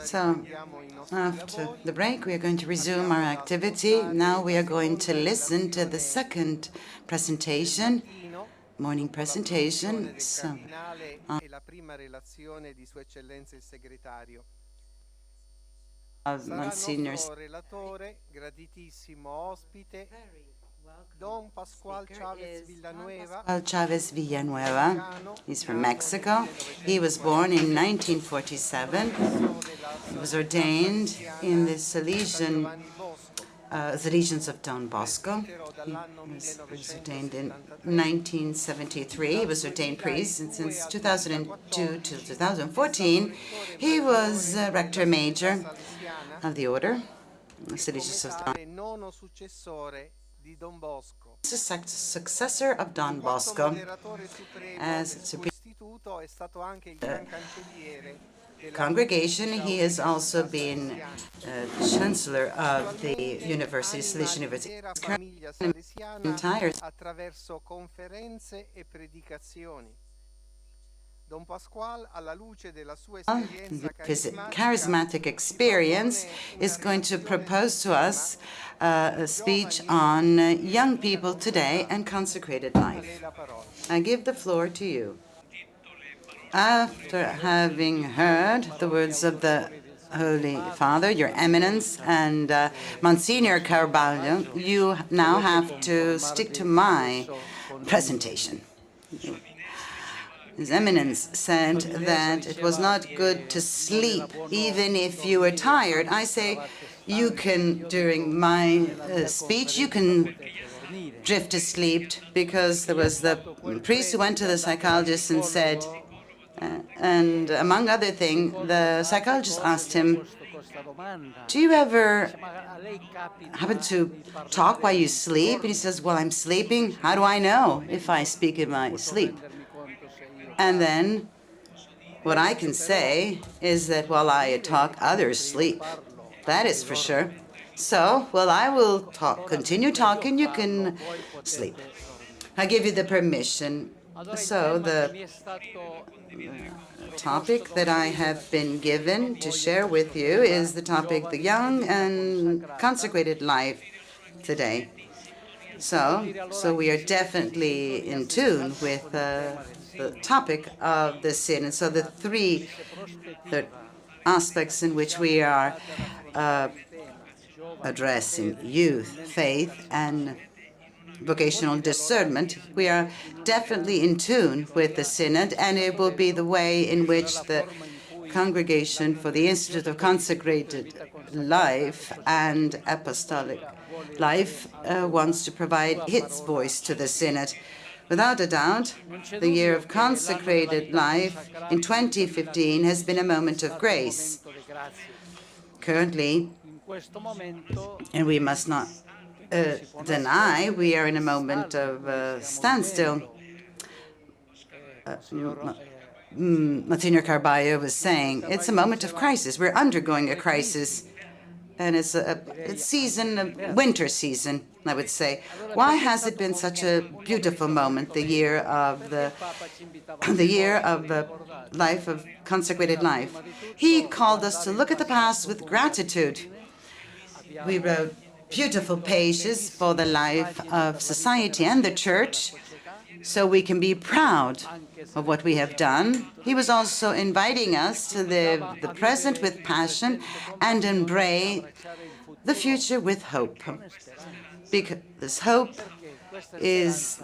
So, after the break, we are going to resume our activity. Now we are going to listen to the second presentation, morning presentation. So, Monsignor Don Pascual Chávez Villanueva. He's from Mexico. He was born in 1947. He was ordained in the Salesians of Don Bosco. He was ordained in 1973. He was ordained priest, and since 2002 to 2014, he was rector major of the order, Salesians of Don successor of Don Bosco. As Supreme Congregation, he has also been Chancellor of the University, Salesian University. Entire his charismatic experience is going to propose to us a speech on young people today and consecrated life. I give the floor to you. After having heard the words of the Holy Father, Your Eminence, and Monsignor Carvalho, you now have to stick to my presentation. His Eminence said that it was not good to sleep even if you were tired. I say you can, during my speech, you can drift asleep, because there was the priest who went to the psychologist and said, and among other things, the psychologist asked him, do you ever happen to talk while you sleep? And he says, well, I'm sleeping. How do I know if I speak in my sleep? And then what I can say is that while I talk, others sleep. That is for sure. So, well, I will continue talking. You can sleep. I give you the permission. So the topic that I have been given to share with you is the topic, the young and consecrated life today. So we are definitely in tune with the topic of the Synod. So the three aspects in which we are addressing: youth, faith, and vocational discernment. We are definitely in tune with the Synod, and it will be the way in which the Congregation for the Institute of Consecrated Life and Apostolic Life wants to provide its voice to the Synod. Without a doubt, the year of consecrated life in 2015 has been a moment of grace. Currently, and we must not deny, we are in a moment of standstill. Monsignor Carvalho was saying it's a moment of crisis. We're undergoing a crisis, and it's winter season, I would say. Why has it been such a beautiful moment, the year of the life of consecrated life? He called us to look at the past with gratitude. We wrote beautiful pages for the life of society and the church, so we can be proud of what we have done. He was also inviting us to live the present with passion and embrace the future with hope. Because this hope is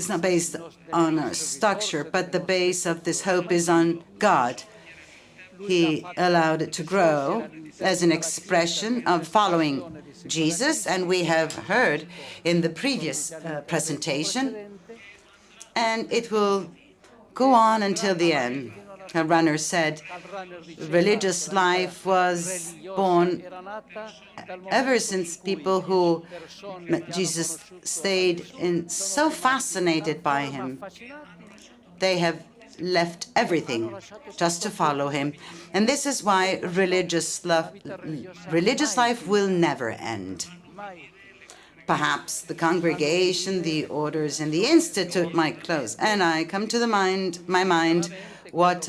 not based on our structure, but the base of this hope is on God. He allowed it to grow as an expression of following Jesus, and we have heard in the previous presentation, and it will go on until the end. A runner said, religious life was born ever since people who met Jesus stayed so fascinated by him. They have left everything just to follow him. And this is why religious life will never end. perhaps the congregation, the orders, and the institute might close. And I come to my mind what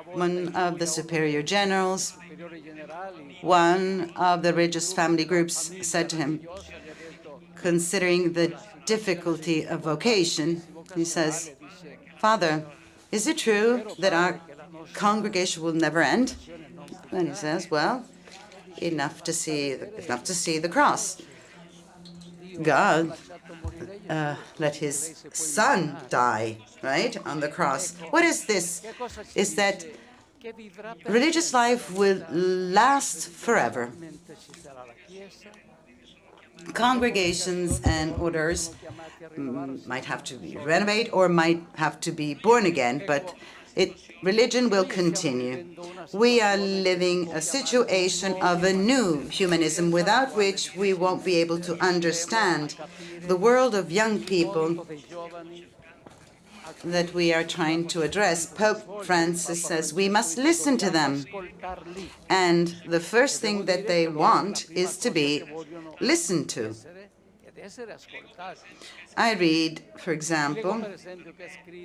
one of the superior generals, one of the religious family groups said to him, considering the difficulty of vocation, he says, "Father, is it true that our congregation will never end?" And he says, "Well, enough to see the cross. God let his son die, right, on the cross. What is this? Is that religious life will last forever. Congregations and orders might have to be renovated or might have to be born again, but religion will continue. We are living a situation of a new humanism without which we won't be able to understand the world of young people that we are trying to address. Pope Francis says we must listen to them. And the first thing that they want is to be listened to. I read, for example,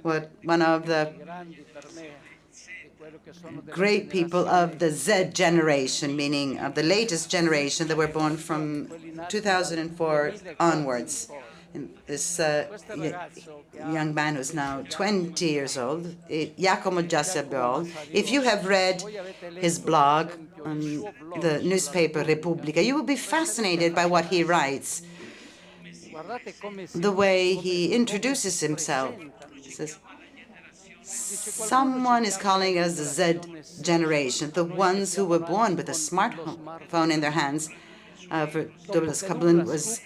what one of the great people of the Z generation, meaning of the latest generation that were born from 2004 onwards. And this young man who's now 20 years old, Giacomo Giassabol, if you have read his blog on the newspaper Repubblica, you will be fascinated by what he writes. The way he introduces himself. He says, someone is calling us the Z generation, the ones who were born with a smartphone in their hands. For Douglas Coupland was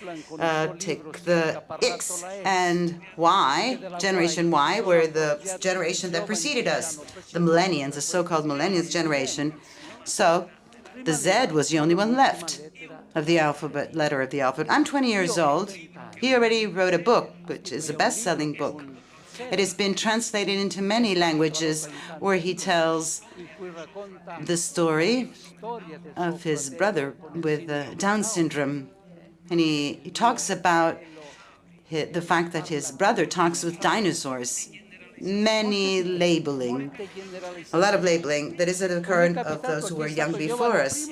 take the X and Y, Generation Y, were the generation that preceded us, the millennials, the so-called millennials generation. So the Z was the only one left of the alphabet, letter of the alphabet. I'm 20 years old. He already wrote a book, which is a best-selling book. It has been translated into many languages, where he tells the story of his brother with Down syndrome. And he talks about the fact that his brother talks with dinosaurs. Many labeling, a lot of labeling that is at the current of those who were young before us.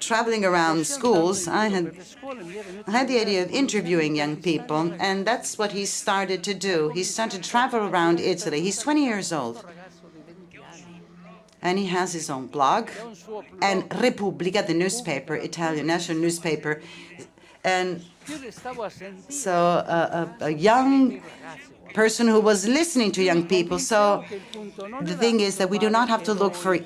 Traveling around schools, I had the idea of interviewing young people, and that's what he started to do. He started to travel around Italy. He's 20 years old. And he has his own blog, and Repubblica, the newspaper, Italian national newspaper. And so a young person who was listening to young people. So the thing is that we do not have to look for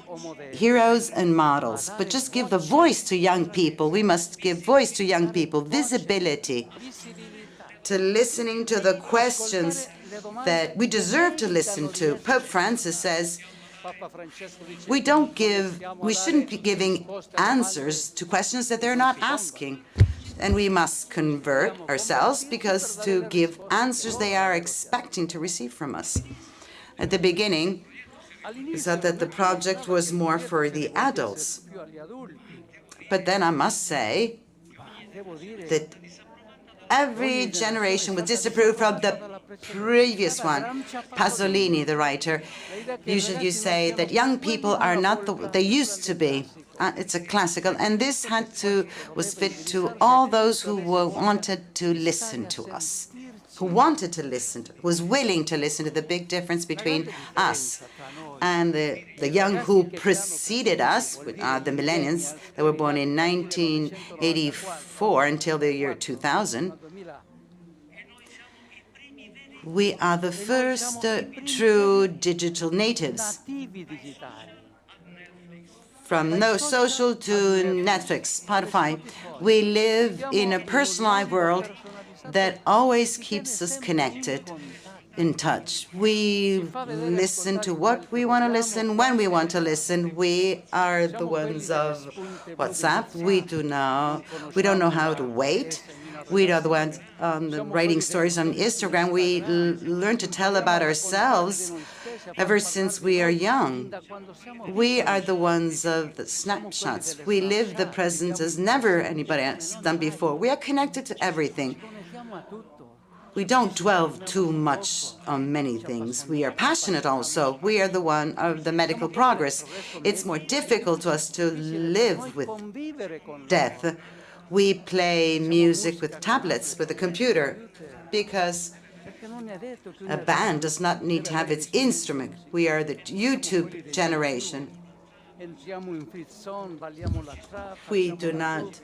heroes and models, but just give the voice to young people. We must give voice to young people, visibility, to listening to the questions that we deserve to listen to. Pope Francis says we shouldn't be giving answers to questions that they're not asking. And we must convert ourselves, because to give answers they are expecting to receive from us. At the beginning, we thought that the project was more for the adults. But then I must say that every generation would disapprove from the previous one. Pasolini, the writer, usually say that young people are not what they used to be. It's a classical, and this was fit to all those who wanted to listen to us, who wanted to listen, was willing to listen to the big difference between us and the young who preceded us, the millennials that were born in 1984 until the year 2000. We are the first true digital natives. From no social to Netflix, Spotify, we live in a personalized world that always keeps us connected, in touch. We listen to what we want to listen, when we want to listen. We are the ones of WhatsApp. We don't know how to wait. We are the ones writing stories on Instagram. We learn to tell about ourselves ever since we are young. We are the ones of the snapshots. We live the present as never anybody has done before. We are connected to everything. We don't dwell too much on many things. We are passionate also. We are the one of the medical progress. It's more difficult to us to live with death. We play music with tablets, with a computer, because a band does not need to have its instrument. We are the YouTube generation. We do not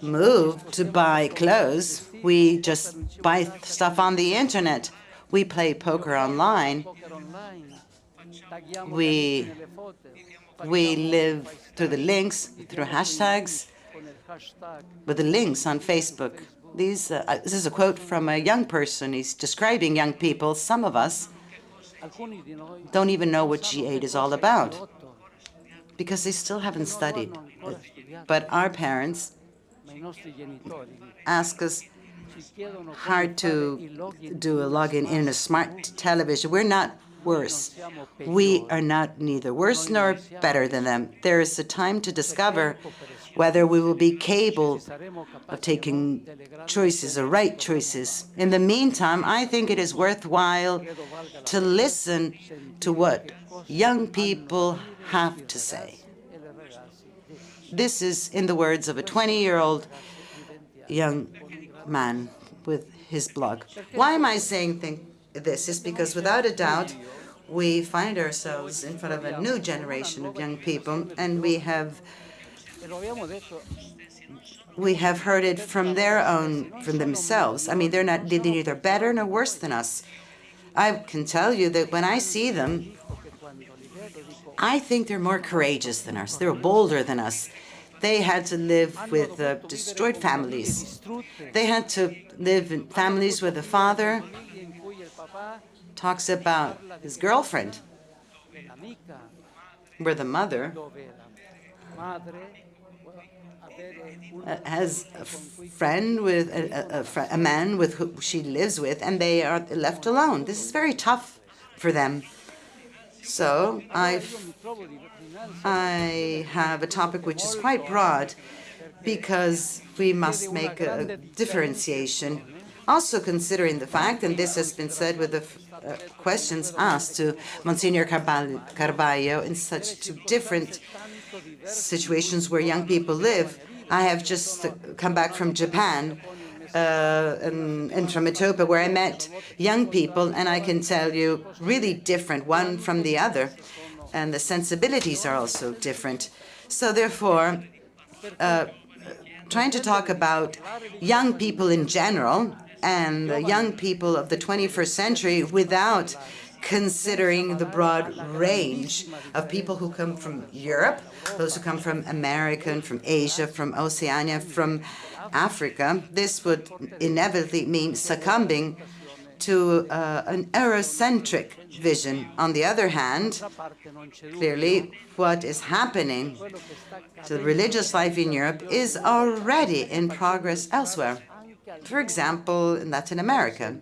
move to buy clothes. We just buy stuff on the internet. We play poker online. We live through the links, through hashtags, with the links on Facebook. This is a quote from a young person. He's describing young people. Some of us don't even know what G8 is all about because they still haven't studied it. But our parents ask us how to do a login in a smart television. We're not worse. We are not neither worse nor better than them. There is a time to discover whether we will be capable of taking choices or right choices. In the meantime, I think it is worthwhile to listen to what young people have to say. This is in the words of a 20-year-old young man with his blog. Why am I saying this? Is because without a doubt, we find ourselves in front of a new generation of young people, and we have heard it from themselves. I mean, they're neither better nor worse than us. I can tell you that when I see them, I think they're more courageous than us. They're bolder than us. They had to live with destroyed families. They had to live in families where the father talks about his girlfriend, where the mother has a friend with a man with who she lives with, and they are left alone. This is very tough for them. So I have a topic which is quite broad, because we must make a differentiation. Also considering the fact, and this has been said with the questions asked to Monsignor Carballo in such two different situations where young people live. I have just come back from Japan and from Ethiopia, where I met young people, and I can tell you, really different one from the other, and the sensibilities are also different. So therefore, trying to talk about young people in general and the young people of the 21st century without considering the broad range of people who come from Europe, those who come from America, from Asia, from Oceania, from Africa, this would inevitably mean succumbing to an Eurocentric vision. On the other hand, clearly what is happening to the religious life in Europe is already in progress elsewhere. For example, in Latin America,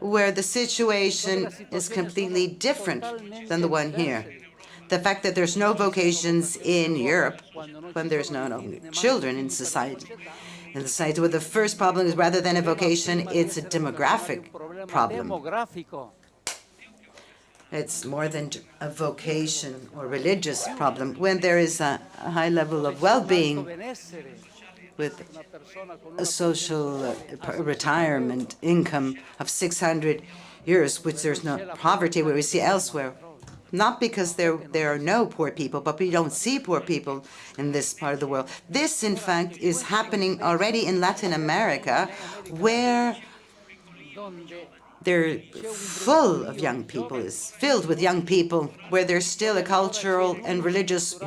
where the situation is completely different than the one here. The fact that there's no vocations in Europe, when there's no children in society, where the first problem is, rather than a vocation, it's a demographic problem. It's more than a vocation or religious problem. When there is a high level of well-being, with a social retirement income of 600 euros, which there's no poverty where we see elsewhere. Not because there are no poor people, but we don't see poor people in this part of the world. This, in fact, is happening already in Latin America, where they're full of young people, is filled with young people, where there's still a cultural and religious,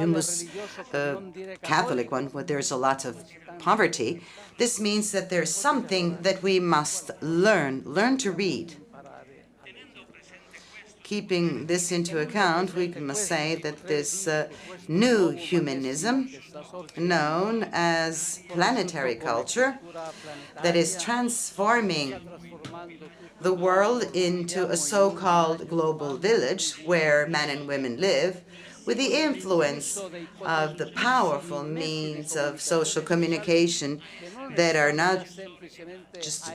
Catholic one, where there's a lot of poverty. This means that there's something that we must learn to read. keeping this into account, we must say that this new humanism, known as planetary culture, that is transforming the world into a so-called global village where men and women live, with the influence of the powerful means of social communication that are not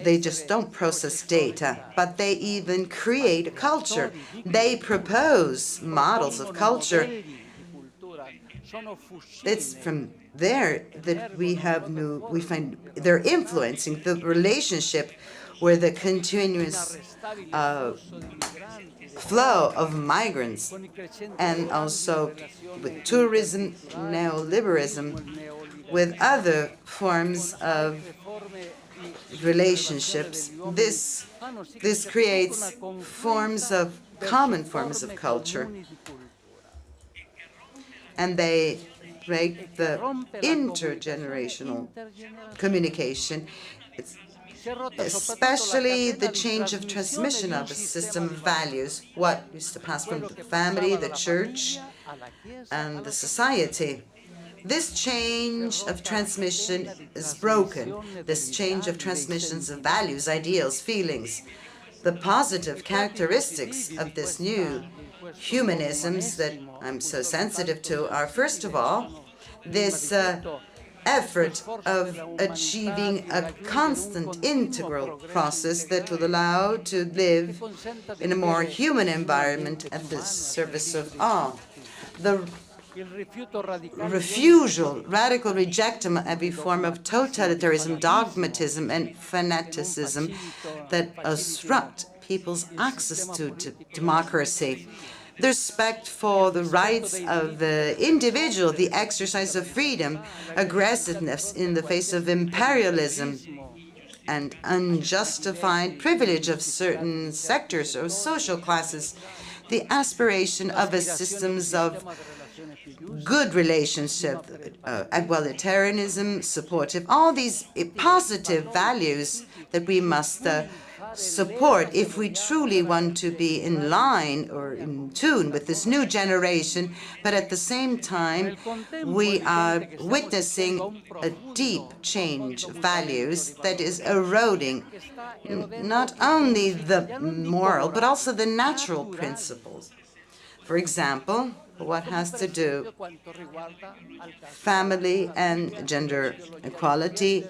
they just don't process data, but they even create a culture. They propose models of culture. It's from there that we find they're influencing the relationship where the continuous flow of migrants, and also with tourism, neoliberalism, with other forms of relationships. This creates common forms of culture, and they break the intergenerational communication. Especially the change of transmission of a system of values, what used to pass from the family, the church, and the society. This change of transmission is broken, this change of transmissions of values, ideals, feelings. The positive characteristics of this new humanisms that I'm so sensitive to are, first of all, this effort of achieving a constant integral process that will allow to live in a more human environment at the service of all. The radical rejection of every form of totalitarianism, dogmatism, and fanaticism that obstruct people's access to democracy. The respect for the rights of the individual, the exercise of freedom, aggressiveness in the face of imperialism, and unjustified privilege of certain sectors or social classes, the aspiration of a systems of good relationship, egalitarianism, supportive, all these positive values that we must support if we truly want to be in line or in tune with this new generation. But at the same time, we are witnessing a deep change of values that is eroding not only the moral, but also the natural principles. For example, what has to do family and gender equality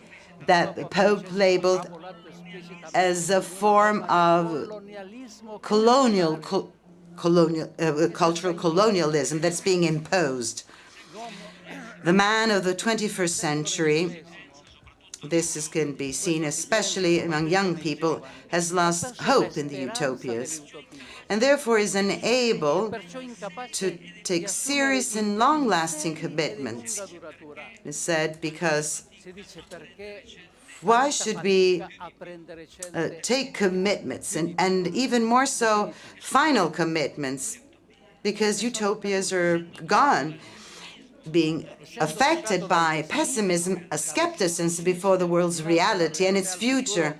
that the Pope labeled as a form of cultural colonialism that's being imposed. The man of the 21st century, this can be seen especially among young people, has lost hope in the utopias, and therefore is unable to take serious and long-lasting commitments. It's said because why should we take commitments, and even more so final commitments, because utopias are gone, being affected by pessimism, a skepticism before the world's reality and its future.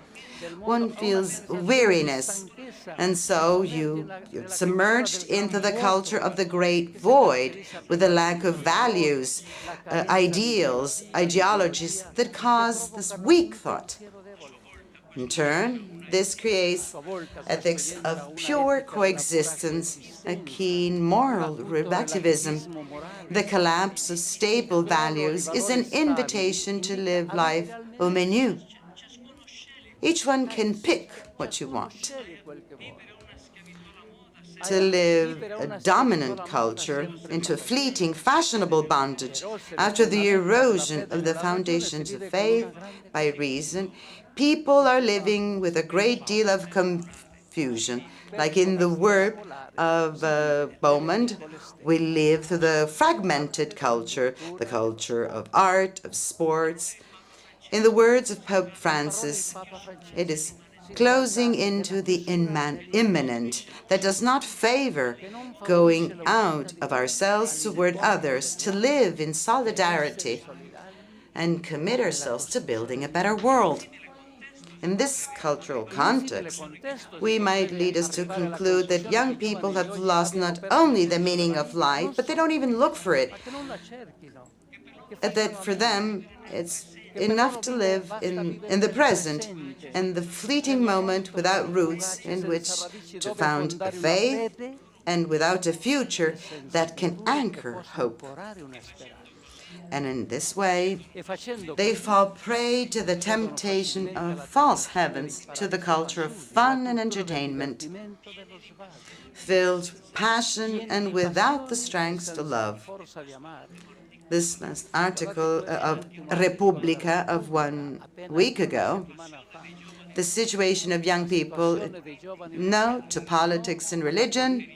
One feels weariness, and so you're submerged into the culture of the great void with a lack of values, ideals, ideologies that cause this weak thought. In turn, this creates ethics of pure coexistence, a keen moral relativism. The collapse of stable values is an invitation to live life au menu. Each one can pick what you want. To live a dominant culture into a fleeting, fashionable bondage after the erosion of the foundations of faith by reason, people are living with a great deal of confusion. Like in the word of Beaumont, we live through the fragmented culture, the culture of art, of sports. In the words of Pope Francis, it is closing into the immanent that does not favor going out of ourselves toward others to live in solidarity and commit ourselves to building a better world. In this cultural context, we might lead us to conclude that young people have lost not only the meaning of life, but they don't even look for it. And that for them, it's enough to live in the present and the fleeting moment without roots in which to found a faith and without a future that can anchor hope. And in this way, they fall prey to the temptation of false heavens, to the culture of fun and entertainment, filled with passion and without the strength to love. This last article of Repubblica of 1 week ago, the situation of young people, no to politics and religion.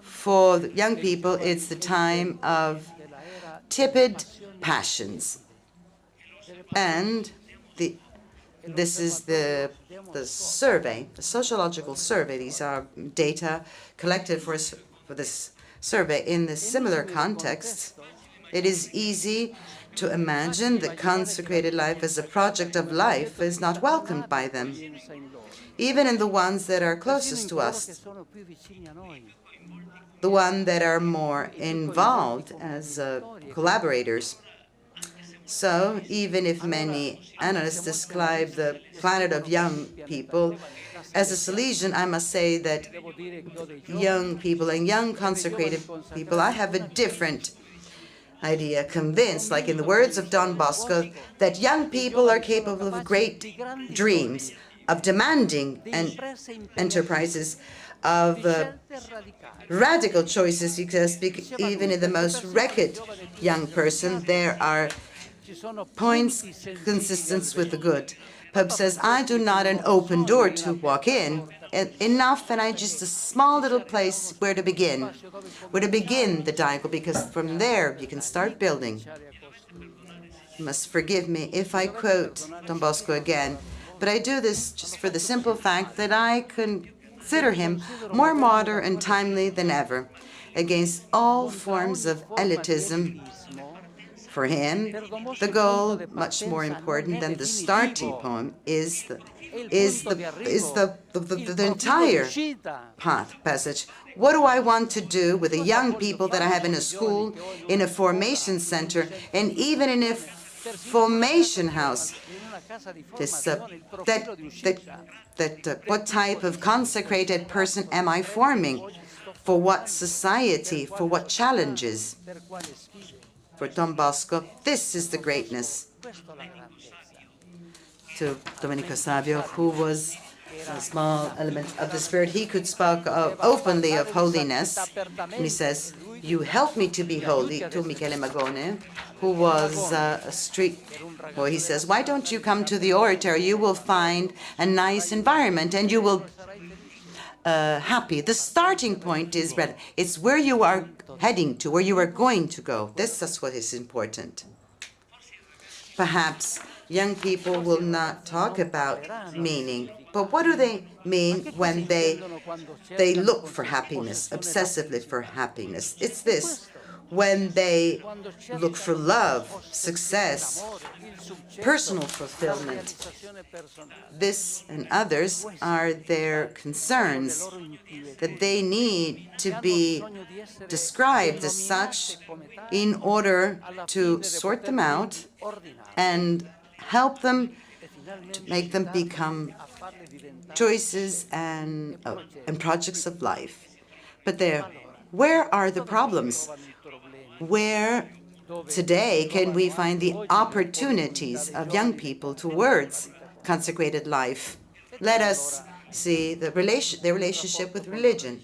For young people, it's the time of tepid passions. And this is the survey, the sociological survey. These are data collected for this survey. In this similar context, it is easy to imagine that consecrated life as a project of life is not welcomed by them, even in the ones that are closest to us, the ones that are more involved as collaborators. So even if many analysts describe the planet of young people as a Salesian, I must say that young people and young consecrated people, I have a different idea, convinced, like in the words of Don Bosco, that young people are capable of great dreams, of demanding enterprises, of radical choices, because even in the most wrecked young person, there are points consistent with the good. Pope says, I do not an open door to walk in, enough, and I just a small little place where to begin the dialogue, because from there you can start building. You must forgive me if I quote Don Bosco again, but I do this just for the simple fact that I consider him more modern and timely than ever, against all forms of elitism. For him, the goal, much more important than the starting point, is the entire passage. What do I want to do with the young people that I have in a school, in a formation center, and even in a formation house? What type of consecrated person am I forming? For what society? For what challenges? For Don Bosco, this is the greatness. To Domenico Savio, who was a small element of the Spirit, he could speak openly of holiness. And he says, you help me to be holy, to Michele Magone, who was a street boy. He says, why don't you come to the oratory? You will find a nice environment and you will happy. The starting point is it's where you are heading to, where you are going to go. That's what is important. Perhaps young people will not talk about meaning, but what do they mean when they look for happiness, obsessively for happiness? It's this: when they look for love, success, personal fulfillment. This and others are their concerns, that they need to be described as such in order to sort them out and help them to make them become choices and projects of life. But where are the problems? Where today can we find the opportunities of young people towards consecrated life? Let us see their relationship with religion.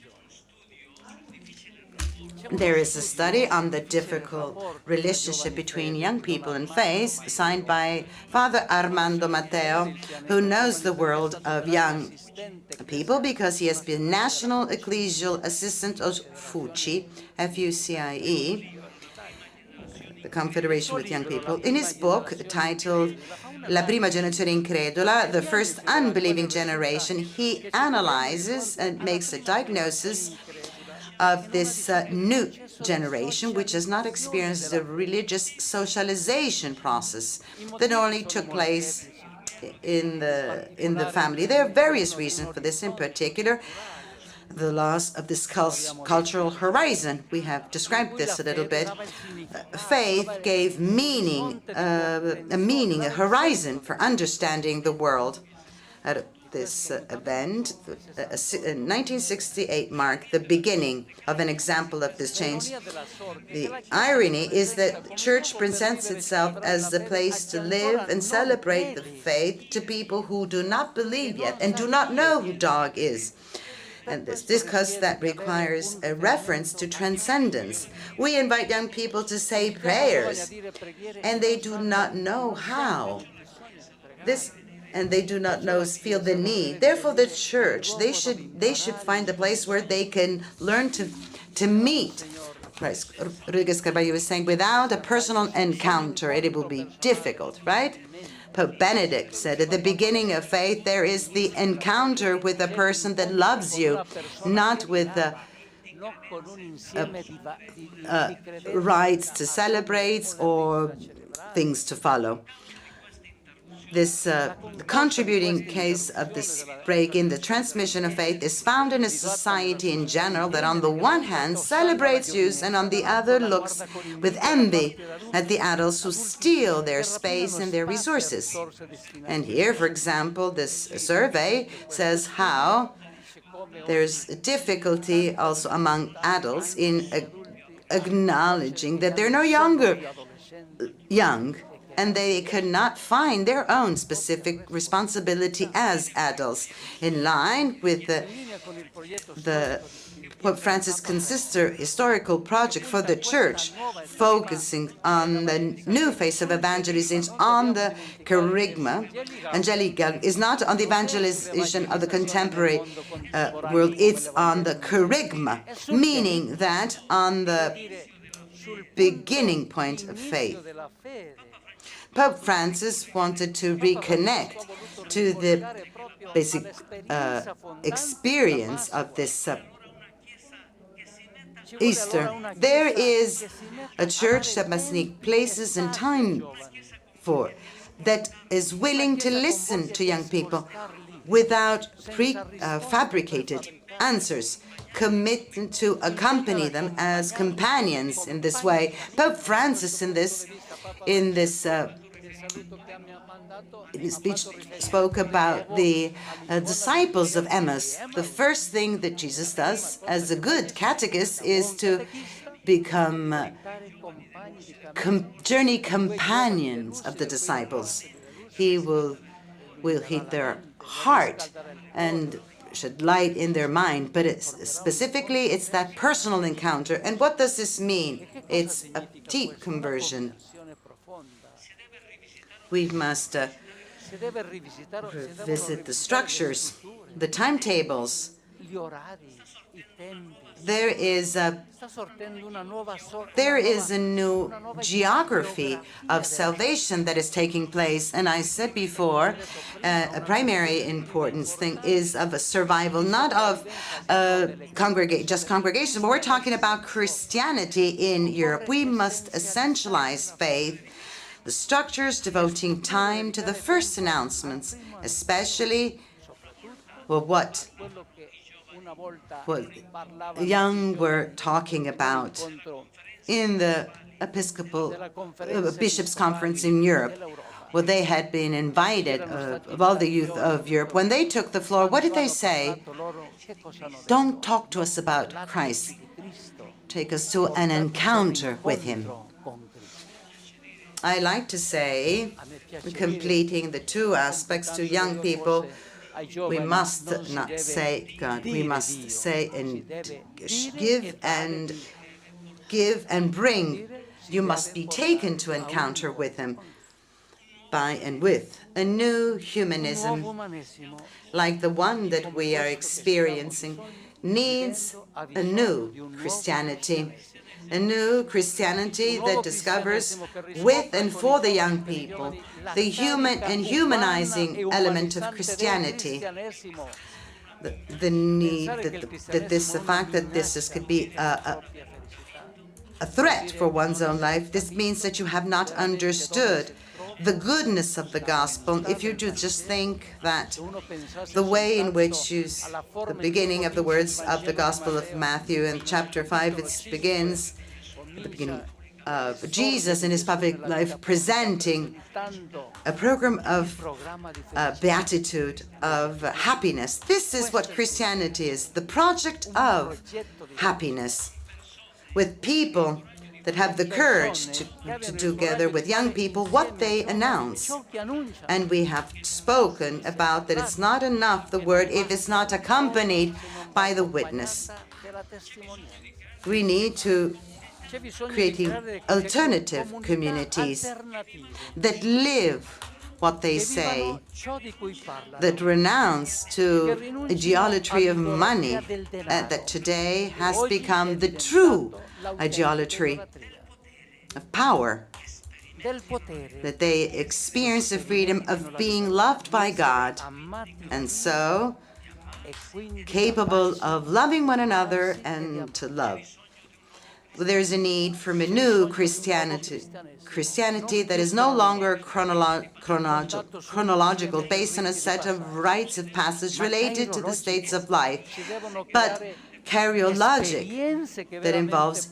There is a study on the difficult relationship between young people and faith, signed by Father Armando Matteo, who knows the world of young people because he has been National Ecclesial Assistant of FUCI, F-U-C-I-E, the Confederation with Young People. In his book titled La prima generazione incredula, the first unbelieving generation, he analyzes and makes a diagnosis of this new generation, which has not experienced the religious socialization process that only took place in the family. There are various reasons for this, in particular the loss of this cultural horizon. We have described this a little bit. Faith gave meaning, a horizon for understanding the world. At this event, 1968 marked the beginning of an example of this change. The irony is that the church presents itself as the place to live and celebrate the faith to people who do not believe yet and do not know who God is. And this because that requires a reference to transcendence. We invite young people to say prayers, and they do not know how. And they do not feel the need. Therefore, the church, they should find a place where they can learn to meet Christ. Rodriguez Carballo was saying, without a personal encounter, it will be difficult, right? Pope Benedict said, at the beginning of faith, there is the encounter with a person that loves you, not with rites to celebrate or things to follow. This contributing case of this break in the transmission of faith is found in a society in general that on the one hand celebrates youth and on the other looks with envy at the adults who steal their space and their resources. And here, for example, this survey says how there's a difficulty also among adults in acknowledging that they're no longer young, and they could not find their own specific responsibility as adults, in line with the Pope Francis Consistory historical project for the Church, focusing on the new face of evangelism, on the kerygma. Angelica is not on the evangelization of the contemporary world, it's on the kerygma, meaning that on the beginning point of faith. Pope Francis wanted to reconnect to the basic experience of this Easter. There is a church that must make places and time for, that is willing to listen to young people without prefabricated answers, committed to accompany them as companions in this way. Pope Francis in his speech spoke about the disciples of Emmaus. The first thing that Jesus does as a good catechist is to become journey companions of the disciples. He will heat their heart and shed light in their mind, but specifically it's that personal encounter. And what does this mean? It's a deep conversion. We must revisit the structures, the timetables. There is a new geography of salvation that is taking place. And I said before, a primary importance thing is of a survival, not of just congregation, but we're talking about Christianity in Europe. We must essentialize faith, the structures devoting time to the first announcements, especially what young were talking about in the Episcopal Bishops' Conference in Europe. Well, they had been invited, of all the youth of Europe. When they took the floor, what did they say? Don't talk to us about Christ. Take us to an encounter with him. I like to say, completing the two aspects to young people, we must not say God, we must say and give and bring. You must be taken to encounter with him, by and with a new humanism, like the one that we are experiencing, needs a new Christianity. A new Christianity that discovers with and for the young people the human and humanizing element of Christianity. The need the fact that this could be a threat for one's own life. This means that you have not understood the goodness of the gospel if you just think that the way in which the beginning of the words of the Gospel of Matthew in chapter 5, it begins at the beginning of Jesus in his public life presenting a program of beatitude, of happiness. This is what Christianity is, the project of happiness, with people that have the courage to together with young people what they announce. And we have spoken about that it's not enough, the word, if it's not accompanied by the witness. We need to creating alternative communities that live what they say, that renounce to idolatry of money that today has become the true idolatry of power, that they experience the freedom of being loved by God, and so capable of loving one another and to love. There's a need for a new Christianity that is no longer chronological, based on a set of rites of passage related to the states of life, but karyologic, that involves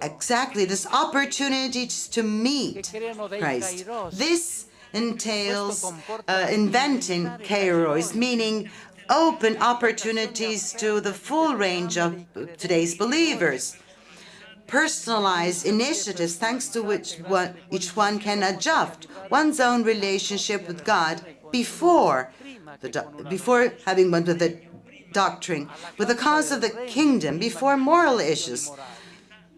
exactly this opportunity to meet Christ. This entails inventing kairos, meaning open opportunities to the full range of today's believers. Personalized initiatives thanks to which each one can adjust one's own relationship with God before having one with the doctrine, with the cause of the kingdom, before moral issues,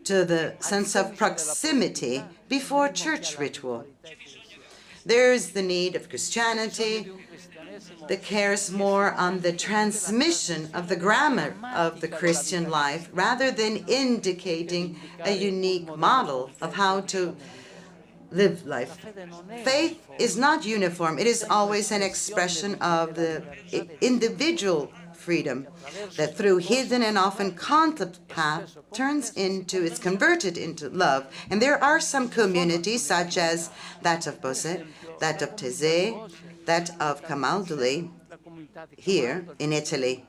to the sense of proximity before church ritual. There is the need of Christianity that cares more on the transmission of the grammar of the Christian life rather than indicating a unique model of how to live life. Faith is not uniform. It is always an expression of the individual freedom that through hidden and often conflict path is converted into love. And there are some communities such as that of Bose, that of Tese, that of Camaldoli here in Italy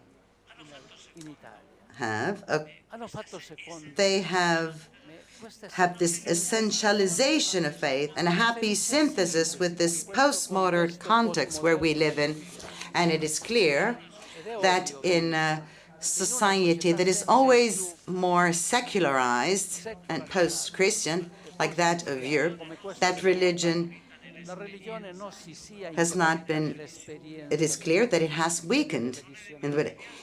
they have this essentialization of faith and a happy synthesis with this postmodern context where we live in. And it is clear that in a society that is always more secularized and post-Christian, like that of Europe, that religion has not been, it is clear that it has weakened.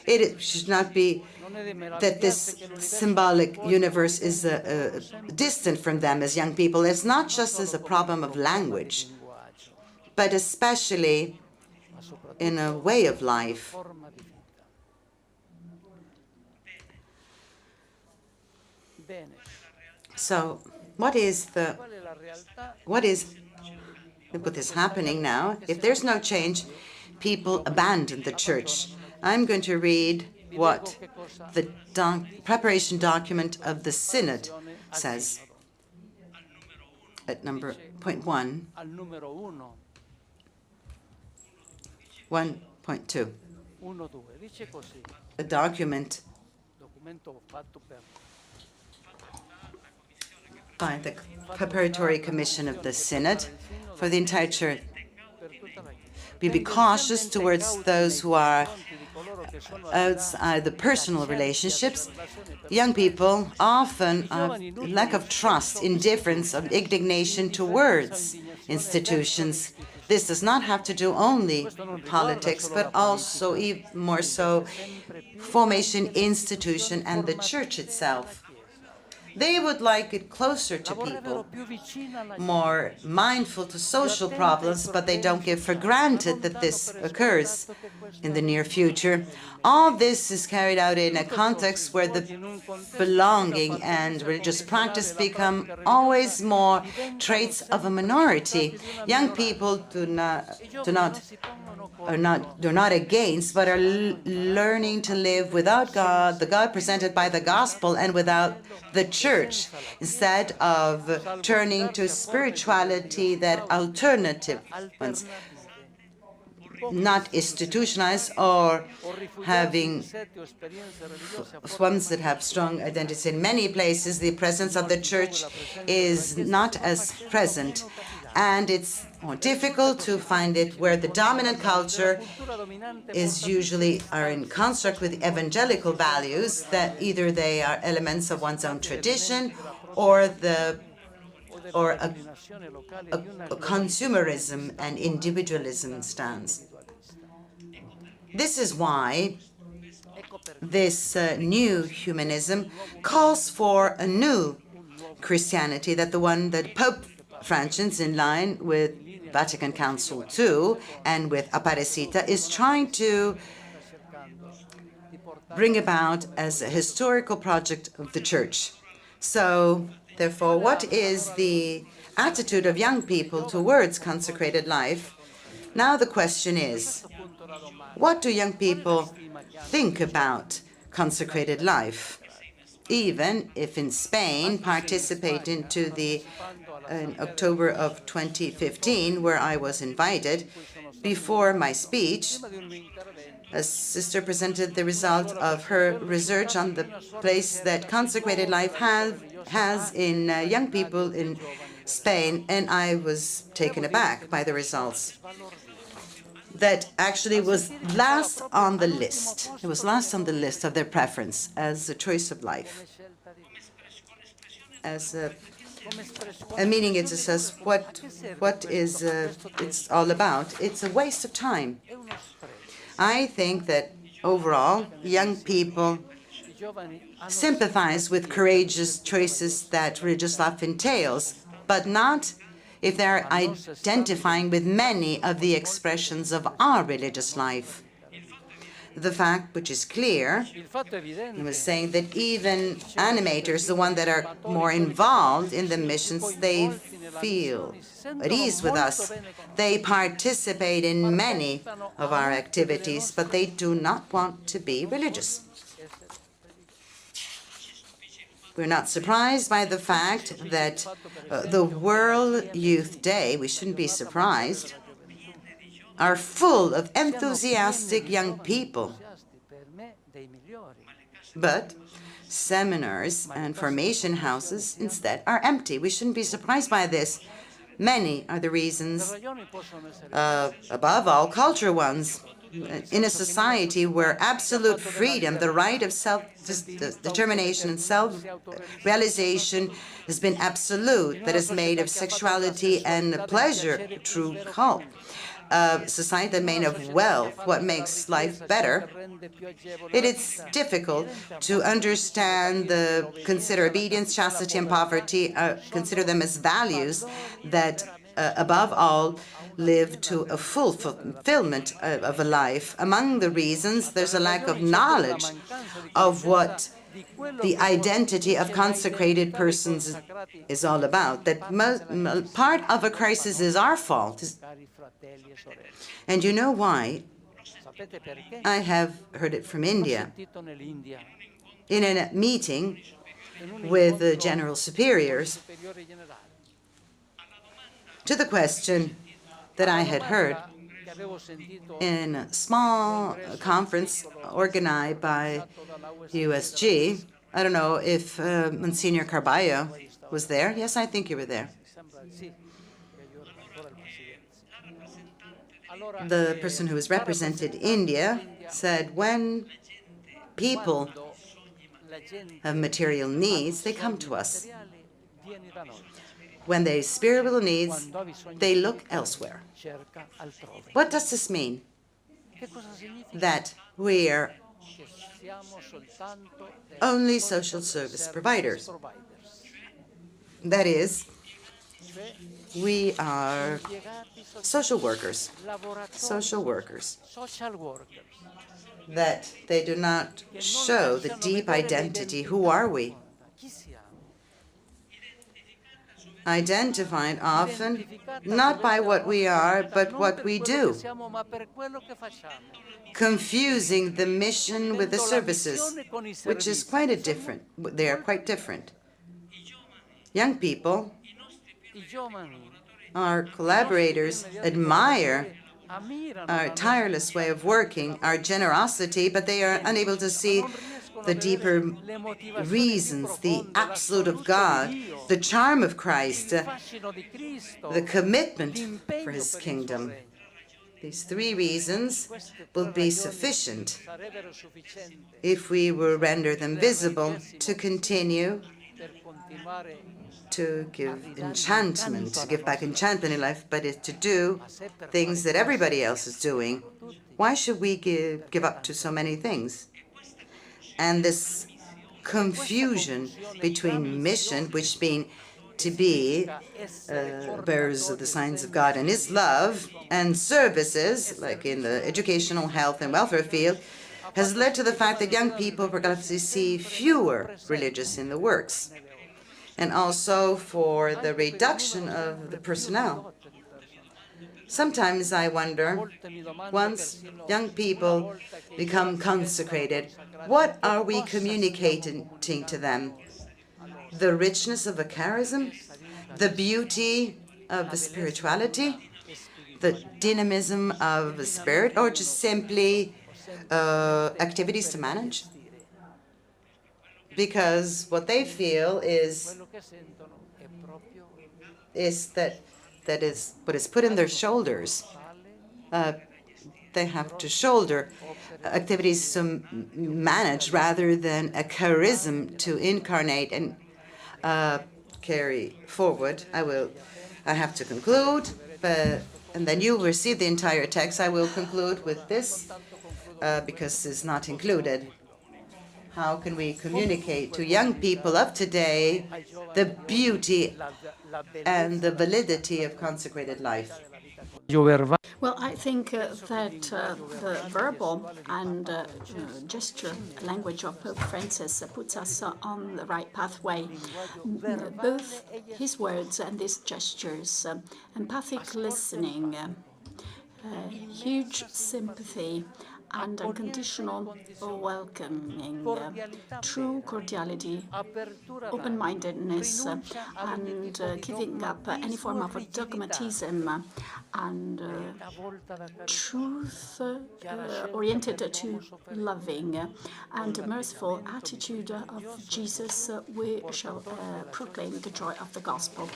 It should not be that this symbolic universe is distant from them as young people. It's not just as a problem of language, but especially in a way of life. So what is what is happening now? If there's no change, people abandon the church. I'm going to read what the preparation document of the Synod says at point 1, 1.2. A document by the Preparatory Commission of the Synod for the entire church. Be cautious towards those who are outside the personal relationships. Young people often have lack of trust, indifference, or indignation towards institutions. This does not have to do only politics, but also even more so formation, institution, and the church itself. They would like it closer to people, more mindful to social problems, but they don't give for granted that this occurs. in the near future. All this is carried out in a context where the belonging and religious practice become always more traits of a minority. Young people are not against, but are learning to live without God, the God presented by the gospel, and without the church, instead of turning to spirituality that alternative ones, not institutionalized, or having ones that have strong identities. In many places, the presence of the church is not as present, and it's more difficult to find it where the dominant culture is usually are in construct with evangelical values, that either they are elements of one's own tradition or a consumerism and individualism stance. This is why this new humanism calls for a new Christianity, that the one that Pope Francis, in line with Vatican Council II and with Aparecida, is trying to bring about as a historical project of the Church. So, therefore, what is the attitude of young people towards consecrated life? Now the question is, what do young people think about consecrated life? Even if in Spain, participating to the in October of 2015, where I was invited, before my speech, a sister presented the result of her research on the place that consecrated life has in young people in Spain, and I was taken aback by the results. That actually was last on the list. It was last on the list of their preference as a choice of life. As a meaning, it says what is it's all about. It's a waste of time. I think that overall, young people sympathize with courageous choices that religious life entails, but not if they're identifying with many of the expressions of our religious life. The fact, which is clear, I was saying that even animators, the ones that are more involved in the missions, they feel at ease with us. They participate in many of our activities, but they do not want to be religious. We're not surprised by the fact that the World Youth Day, we shouldn't be surprised, are full of enthusiastic young people. But seminars and formation houses instead are empty. We shouldn't be surprised by this. Many are the reasons, above all, cultural ones. In a society where absolute freedom, the right of self-determination and self-realization has been absolute, that is made of sexuality and pleasure, true cult. A society that made of wealth, what makes life better, it is difficult to understand consider obedience, chastity, and poverty, consider them as values that, above all, live to a full fulfillment of a life. Among the reasons, there's a lack of knowledge of what the identity of consecrated persons is all about. That part of a crisis is our fault. And you know why? I have heard it from India. In a meeting with the general superiors, to the question that I had heard in a small conference organized by USG. I don't know if Monsignor Carballo was there. Yes, I think you were there. The person who has represented India said when people have material needs, they come to us. When they have spiritual needs, they look elsewhere. What does this mean? That we are only social service providers. That is, We are social workers, that they do not show the deep identity. Who are we? Identified often not by what we are, but what we do, confusing the mission with the services, which is quite a different, they are quite different. Young people, our collaborators, admire our tireless way of working, our generosity, but they are unable to see the deeper reasons, the absolute of God, the charm of Christ, the commitment for his kingdom. These three reasons will be sufficient if we will render them visible to continue to give enchantment, to give back enchantment in life, but it's to do things that everybody else is doing. Why should we give up to so many things? And this confusion between mission, which means to be bearers of the signs of God and his love, and services, like in the educational, health, and welfare field, has led to the fact that young people progressively see fewer religious in the works, and also for the reduction of the personnel. Sometimes I wonder, once young people become consecrated, what are we communicating to them? The richness of a charism, the beauty of the spirituality, the dynamism of the spirit, or just simply activities to manage? Because what they feel is that is what is put in their shoulders. They have to shoulder activities to manage rather than a charism to incarnate and carry forward. I have to conclude, and then you will receive the entire text. I will conclude with this because it's not included. How can we communicate to young people of today the beauty and the validity of consecrated life? Well, I think that the verbal and gesture language of Pope Francis puts us on the right pathway. Both his words and his gestures, empathic listening, huge sympathy, and unconditional welcoming, true cordiality, open-mindedness, and giving up any form of dogmatism, and truth oriented to loving and merciful attitude of Jesus, we shall proclaim the joy of the gospel.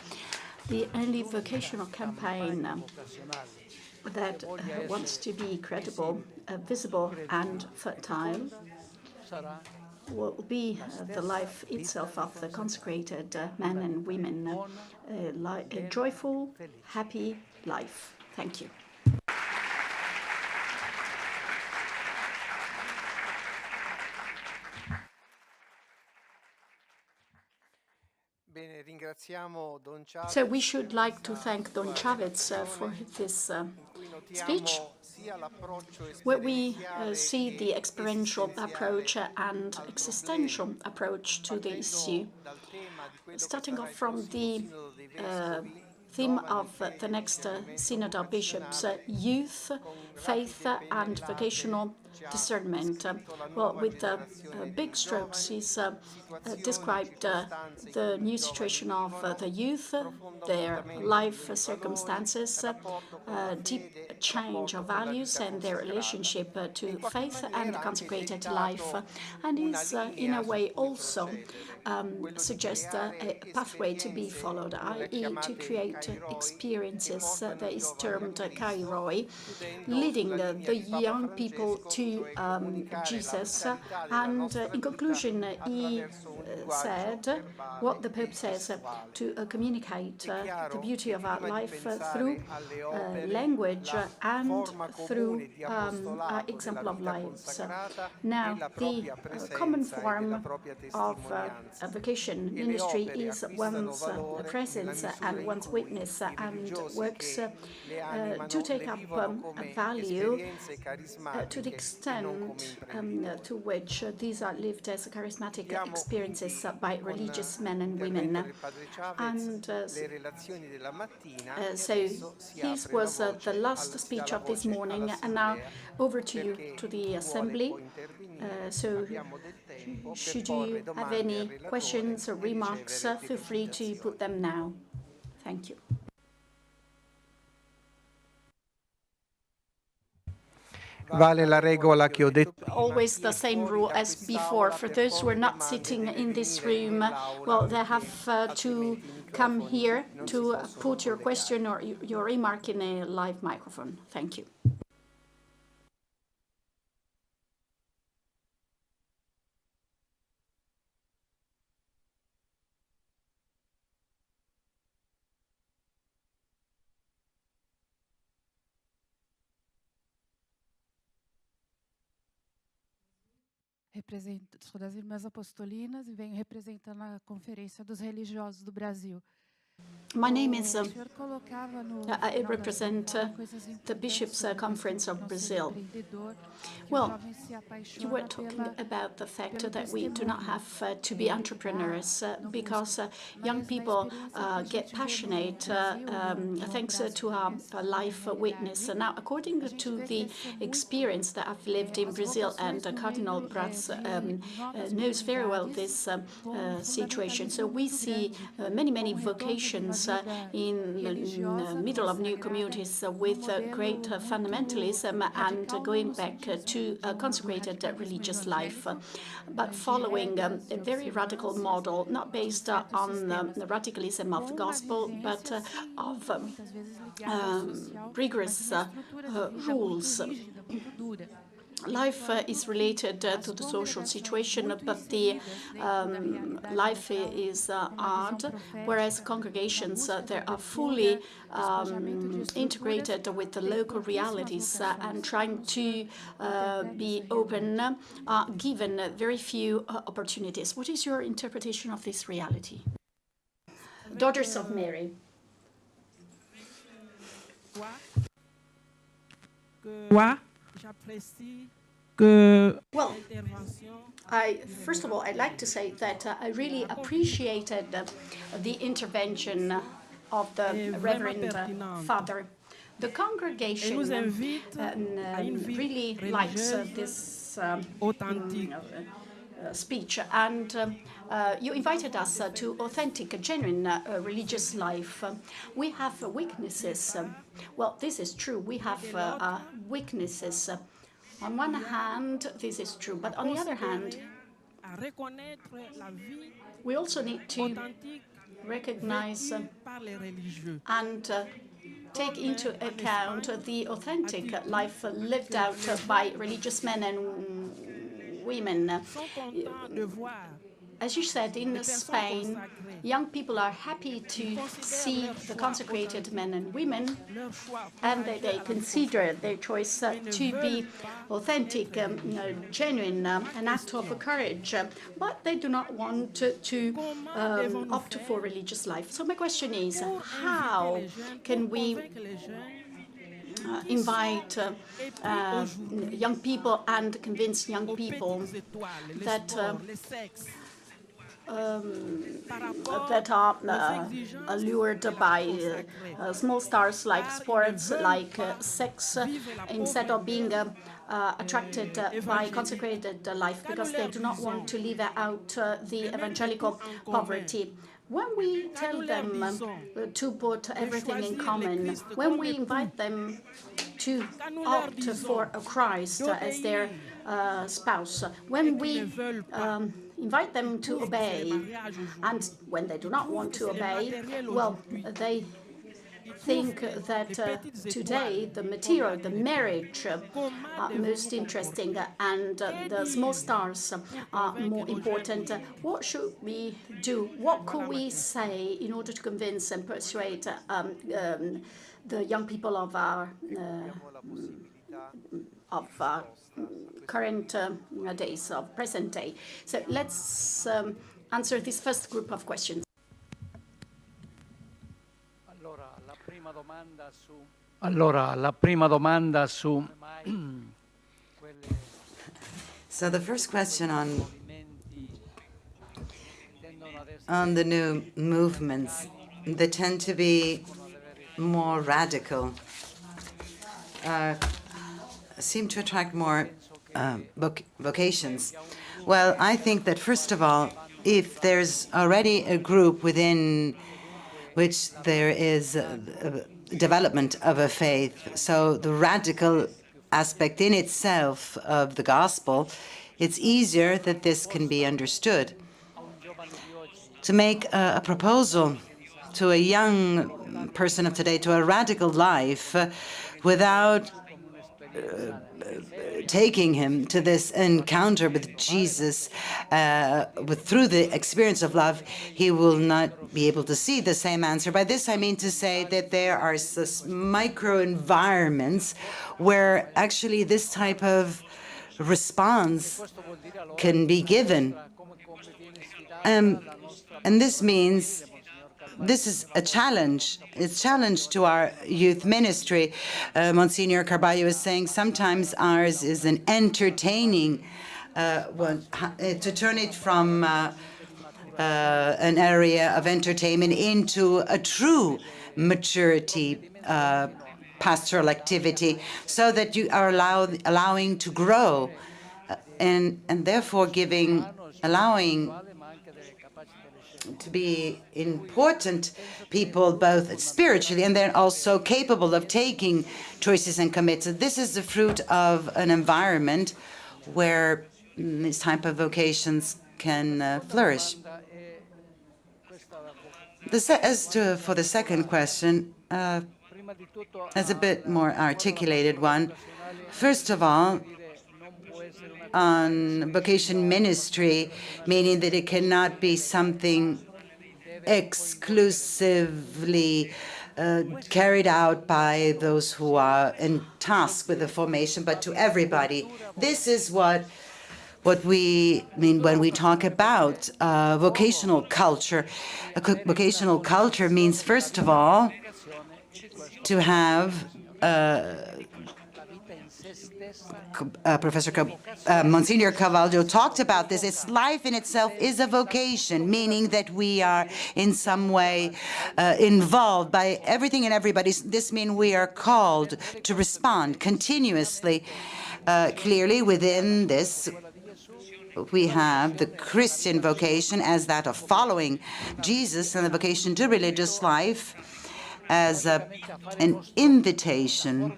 The only vocational campaign that wants to be credible, visible, and fertile will be the life itself of the consecrated men and women, a joyful, happy life. Thank you. So we should like to thank Don Chávez for this speech, where we see the experiential approach and existential approach to the issue, starting off from the theme of the next Synod of Bishops, youth, faith, and vocational discernment. Well, with big strokes, he's described the new situation of the youth, their life circumstances, deep change of values and their relationship to faith and consecrated life, and is in a way also suggests a pathway to be followed, i.e. to create experiences that is termed kairoi, leading the young people to Jesus. And in conclusion, he said what the Pope says, to communicate the beauty of our life through language and through our example of lives. Now, the common form of a vocation ministry is one's presence and one's witness, and works to take up a value to the extent to which these are lived as charismatic experiences by religious men and women. And so this was the last speech of this morning, and now over to you, to the Assembly. So should you have any questions or remarks, feel free to put them now. Thank you. Vale la regola che ho detto. Always the same rule as before. For those who are not sitting in this room, well, they have to come here to put your question or your remark in a live microphone. Thank you. Sou das Irmãs Apostolinas e venho representando a Conferência dos Religiosos do Brasil. My name is, I represent the Bishops' Conference of Brazil. Well, you were talking about the fact that we do not have to be entrepreneurs because young people get passionate thanks to our life witness. Now, according to the experience that I've lived in Brazil, and Cardinal Bratz knows very well this situation, so we see many vocations in the middle of new communities with great fundamentalism and going back to a consecrated religious life, but following a very radical model, not based on the radicalism of the gospel, but of rigorous rules. Life is related to the social situation, but the life is hard, whereas congregations they are fully integrated with the local realities and trying to be open, given very few opportunities. What is your interpretation of this reality? Daughters of Mary. Well, first of all, I'd like to say that I really appreciated the intervention of the Reverend Father. The congregation really likes this speech, and you invited us to authentic, genuine religious life. We have weaknesses. Well, this is true. We have weaknesses. On one hand, this is true, but on the other hand, we also need to recognize and take into account the authentic life lived out by religious men and women. As you said, in Spain, young people are happy to see the consecrated men and women, and they consider their choice to be authentic, genuine, an act of courage, but they do not want to opt for religious life. So my question is, how can we invite young people and convince young people that that are allured by small stars like sports, like sex, instead of being attracted by consecrated life, because they do not want to leave out the evangelical poverty. When we tell them to put everything in common, when we invite them to opt for a Christ as their spouse, when we invite them to obey, and when they do not want to obey, well, they think that today the material, the marriage are most interesting and the small stars are more important. What should we do? What could we say in order to convince and persuade the young people of our current days, of present day? So let's answer this first group of questions. So the first question on the new movements that tend to be more radical, seem to attract more vocations. Well, I think that first of all, if there's already a group within which there is a development of a faith, so the radical aspect in itself of the gospel, it's easier that this can be understood. To make a proposal to a young person of today, to a radical life, without taking him to this encounter with Jesus, through the experience of love, he will not be able to see the same answer. By this, I mean to say that there are micro-environments where actually this type of response can be given. And this means this is a challenge. It's a challenge to our youth ministry. Monsignor Carballo is saying sometimes ours is an entertaining one, to turn it from an area of entertainment into a true maturity pastoral activity, so that you are allowing to grow and therefore allowing to be important people, both spiritually and then also capable of taking choices and commits. This is the fruit of an environment where this type of vocations can flourish. For the second question, as a bit more articulated one, first of all, on vocation ministry, meaning that it cannot be something exclusively carried out by those who are in task with the formation, but to everybody. This is what we mean when we talk about vocational culture. Vocational culture means, first of all, to have Monsignor Carballo talked about this. Its life in itself is a vocation, meaning that we are in some way involved by everything and everybody. This means we are called to respond continuously. Clearly, within this, we have the Christian vocation as that of following Jesus, and the vocation to religious life as an invitation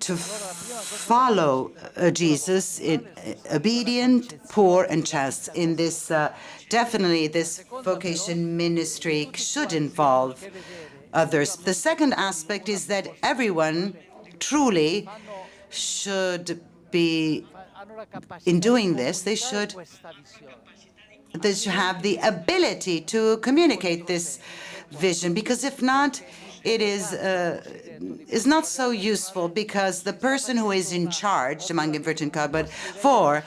to follow Jesus in obedient, poor, and chaste. In this, definitely, this vocation ministry should involve others. The second aspect is that everyone truly should be, in doing this, they should have the ability to communicate this vision, because if not, it is not so useful, because the person who is in charge, among inverted commas, for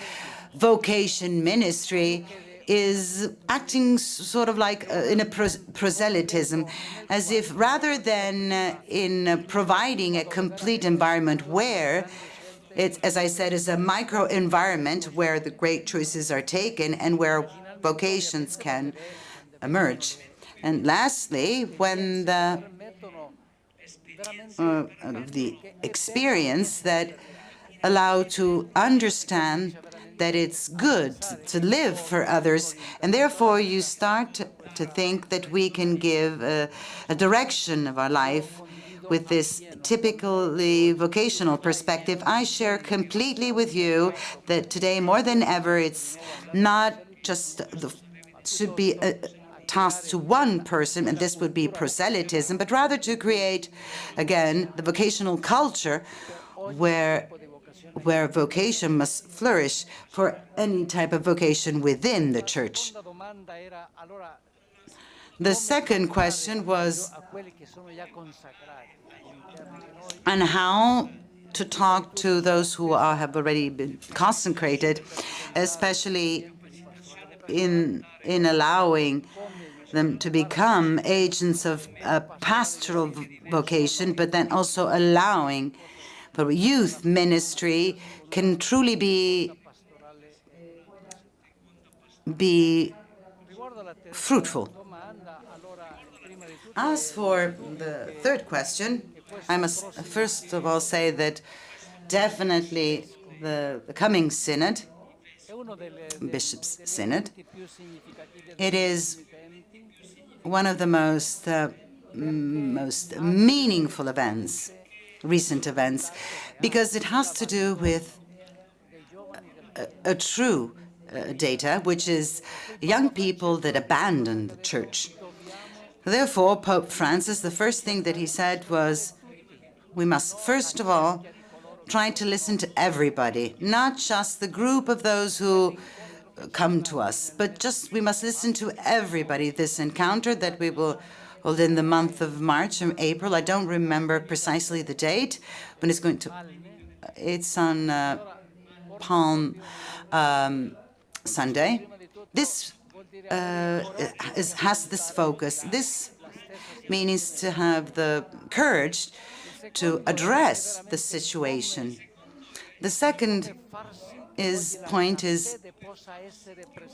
vocation ministry is acting sort of like in a proselytism, as if rather than in providing a complete environment where it's, as I said, is a micro environment where the great choices are taken and where vocations can emerge. And lastly, when the experience that allow to understand that it's good to live for others, and therefore you start to think that we can give a direction of our life with this typically vocational perspective. I share completely with you that today more than ever, it's not just should be tasked to one person, and this would be proselytism, but rather to create, again, the vocational culture where vocation must flourish for any type of vocation within the church. The second question was on how to talk to those who have already been consecrated, especially in allowing them to become agents of a pastoral vocation, but then also allowing for youth ministry can truly be fruitful. As for the third question, I must first of all say that definitely the coming synod, Bishops' Synod, it is one of the most meaningful events, recent events, because it has to do with a true data, which is young people that abandon the church. Therefore, Pope Francis, the first thing that he said was, we must first of all try to listen to everybody, not just the group of those who come to us, but we must listen to everybody. This encounter that we will hold in the month of March or April, I don't remember precisely the date, when it's on Palm Sunday. This has this focus. This means to have the courage to address the situation. The second point is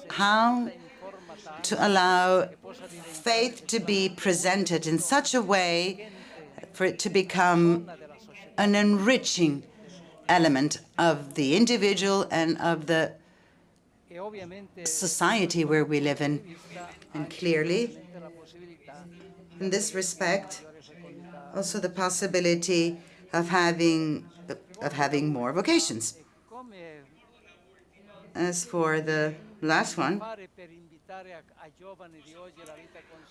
how to allow faith to be presented in such a way for it to become an enriching element of the individual and of the society where we live in. And clearly, in this respect, also the possibility of having more vocations. As for the last one,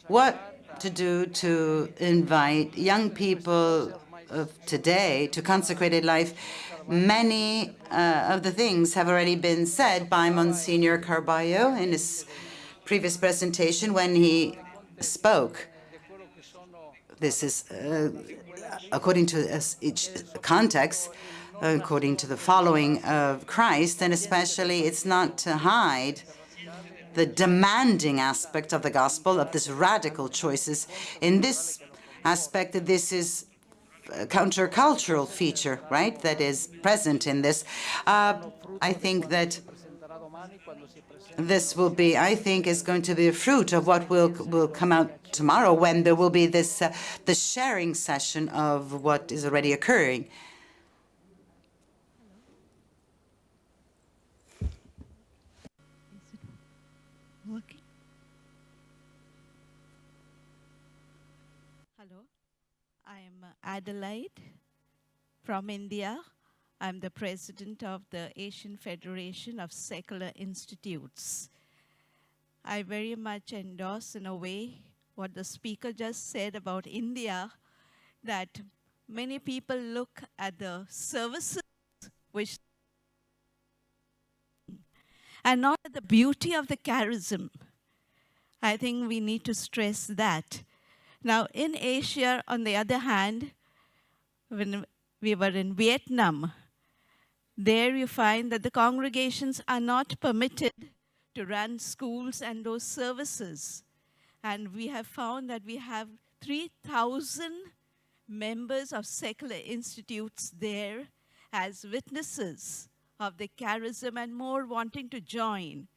what to do to invite young people of today to consecrated life? Many of the things have already been said by Monsignor Carballo in his previous presentation when he spoke. This is according to each context, according to the following of Christ, and especially it's not to hide the demanding aspect of the gospel, of this radical choices. In this aspect, this is a countercultural feature, right, that is present in this. I think that this will be, is going to be a fruit of what will come out tomorrow when there will be this the sharing session of what is already occurring. Working? Hello, I am Adelaide from India. I'm the president of the Asian Federation of Secular Institutes. I very much endorse, in a way, what the speaker just said about India, that many people look at the services which and not at the beauty of the charism. I think we need to stress that. Now, in Asia, on the other hand, when we were in Vietnam, there you find that the congregations are not permitted to run schools and those services. And we have found that we have 3,000 members of secular institutes there as witnesses of the charism and more wanting to join.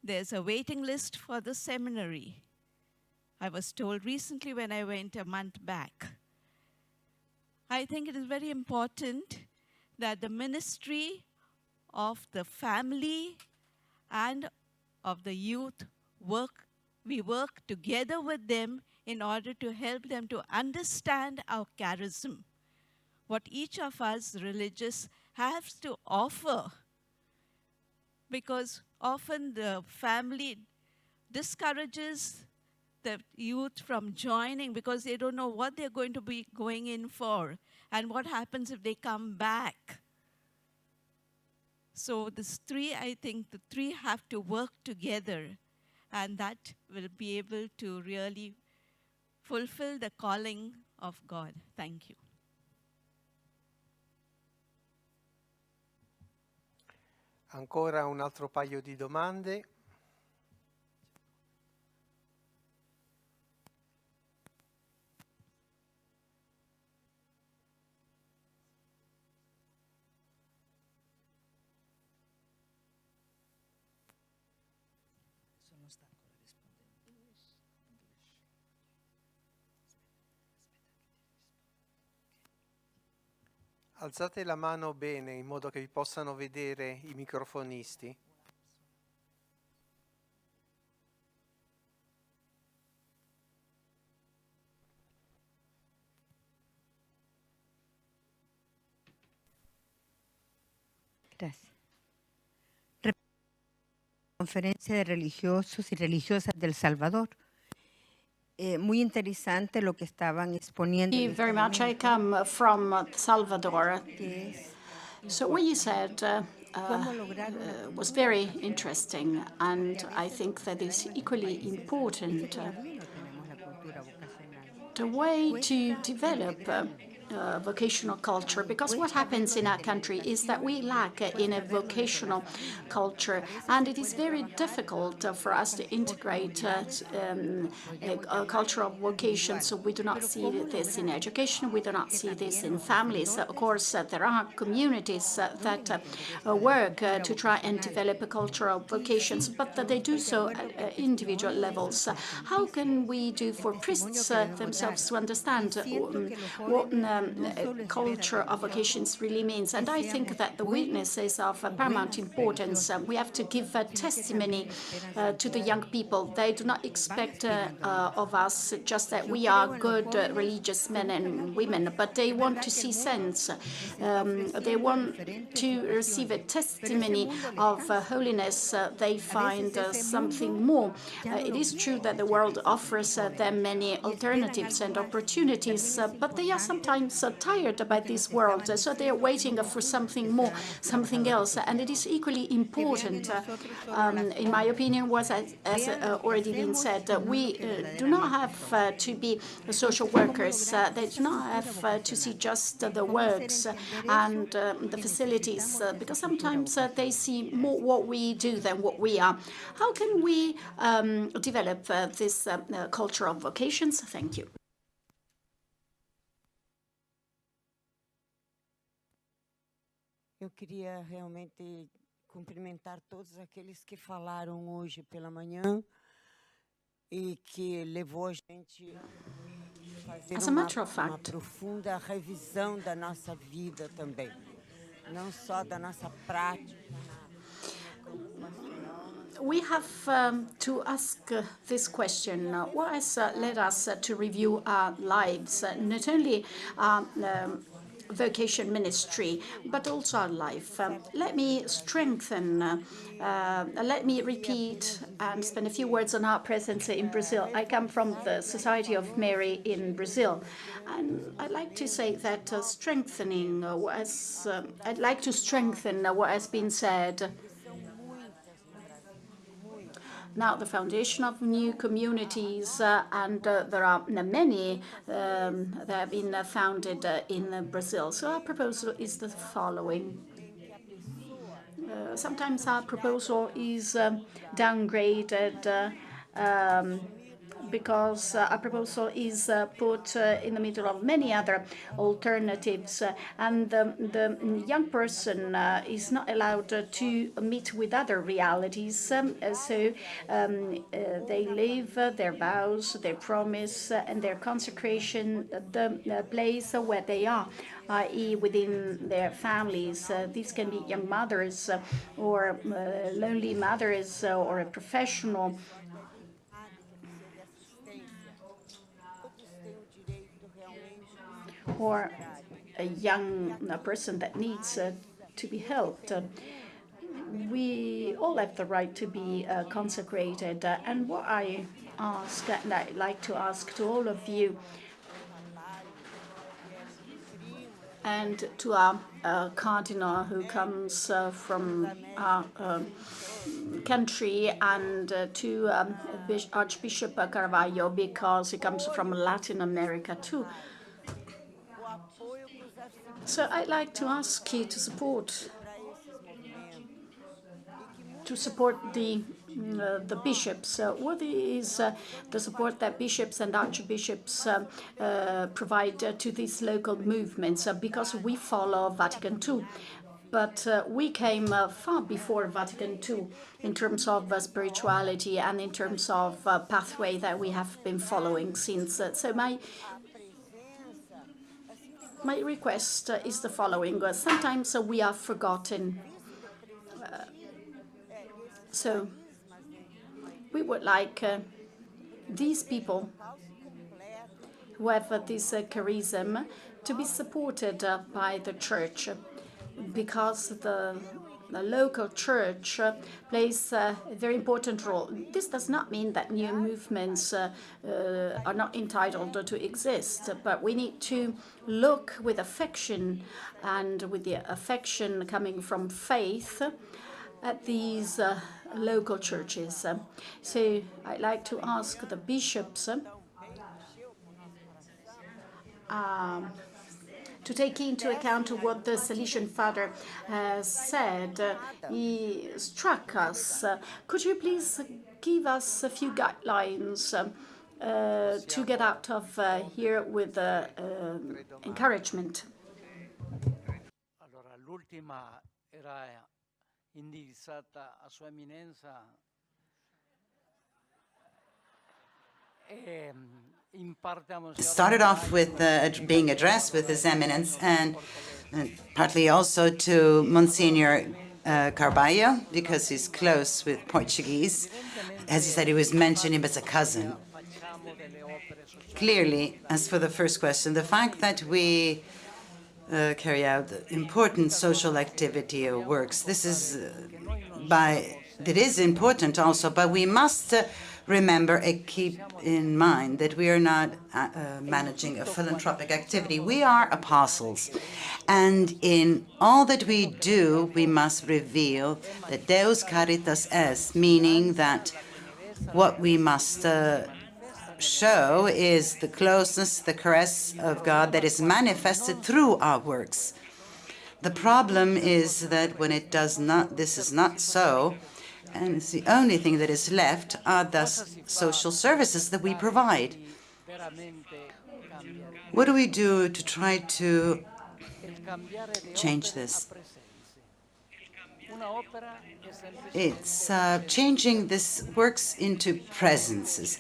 There's a waiting list for the seminary. I was told recently when I went a month back. I think it is very important that the ministry of the family and of the youth we work together with them in order to help them to understand our charism, what each of us religious has to offer, because often the family discourages the youth from joining because they don't know what they're going to be going in for and what happens if they come back. So these three, I think the three have to work together, and that will be able to really fulfill the calling of God. Thank you. Ancora un altro paio di domande. Alzate la mano bene in modo che vi possano vedere i microfonisti. Gracias. Conferencia de religiosos y religiosas del Salvador. Muy interesante lo que estaban exponiendo. Thank you very much. I come from Salvador. So what you said was very interesting, and I think that is equally important. The way to develop vocational culture, because what happens in our country is that we lack in a vocational culture, and it is very difficult for us to integrate a culture of vocation. So we do not see this in education, we do not see this in families. Of course, there are communities that work to try and develop a culture of vocations, but that they do so at individual levels. How can we do for priests themselves to understand what culture of vocations really means? And I think that the witness is of paramount importance. We have to give a testimony to the young people. They do not expect of us just that we are good religious men and women, but they want to see sense. They want to receive a testimony of holiness. They find something more. It is true that the world offers them many alternatives and opportunities, but they are sometimes tired by this world, so they are waiting for something more, something else. And it is equally important, in my opinion, was as already been said, we do not have to be social workers. They do not have to see just the works and the facilities, because sometimes they see more what we do than what we are. How can we develop this culture of vocations? Thank you. Eu queria realmente cumprimentar todos aqueles que falaram hoje pela manhã e que levou a gente a fazer uma profunda revisão da nossa vida também, não só da nossa prática. We have to ask this question. What has led us to review our lives, not only Vocation Ministry, but also our life. Let me strengthen, let me repeat and spend a few words on our presence in Brazil. I come from the Society of Mary in Brazil, and I'd like to say that strengthening I'd like to strengthen what has been said. Now, the foundation of new communities, and there are many that have been founded in Brazil. So our proposal is the following. Sometimes our proposal is downgraded because our proposal is put in the middle of many other alternatives, and the young person is not allowed to meet with other realities. So they live their vows, their promise, and their consecration, the place where they are, i.e. within their families. These can be young mothers or lonely mothers or a professional, or a young person that needs to be helped. We all have the right to be consecrated, and what I ask, and I'd like to ask to all of you, and to our cardinal who comes from our country, and to Archbishop Carvalho, because he comes from Latin America too. So I'd like to ask you to support the bishops. What is the support that bishops and archbishops provide to these local movements? Because we follow Vatican II, but we came far before Vatican II in terms of spirituality and in terms of pathway that we have been following since. So my request is the following. Sometimes we are forgotten. So we would like these people who have this charism to be supported by the church, because the local church plays a very important role. This does not mean that new movements are not entitled to exist, but we need to look with affection, and with the affection coming from faith, at these local churches. So I'd like to ask the bishops to take into account what the Salesian Father said. He struck us. Could you please give us a few guidelines to get out of here with encouragement? Allora, l'ultima era indirizzata a Sua Eminenza. It started off with being addressed with His Eminence, and partly also to Monsignor Carvalho, because he's close with Portuguese. As he said, he was mentioning him as a cousin. Clearly, as for the first question, the fact that we carry out important social activity or works, this is it is important also, but we must remember and keep in mind that we are not managing a philanthropic activity. We are apostles, and in all that we do, we must reveal that Deus Caritas est, meaning that what we must show is the closeness, the caress of God that is manifested through our works. The problem is that when it does not, this is not so, and it's the only thing that is left are the social services that we provide. What do we do to try to change this? It's changing this works into presences.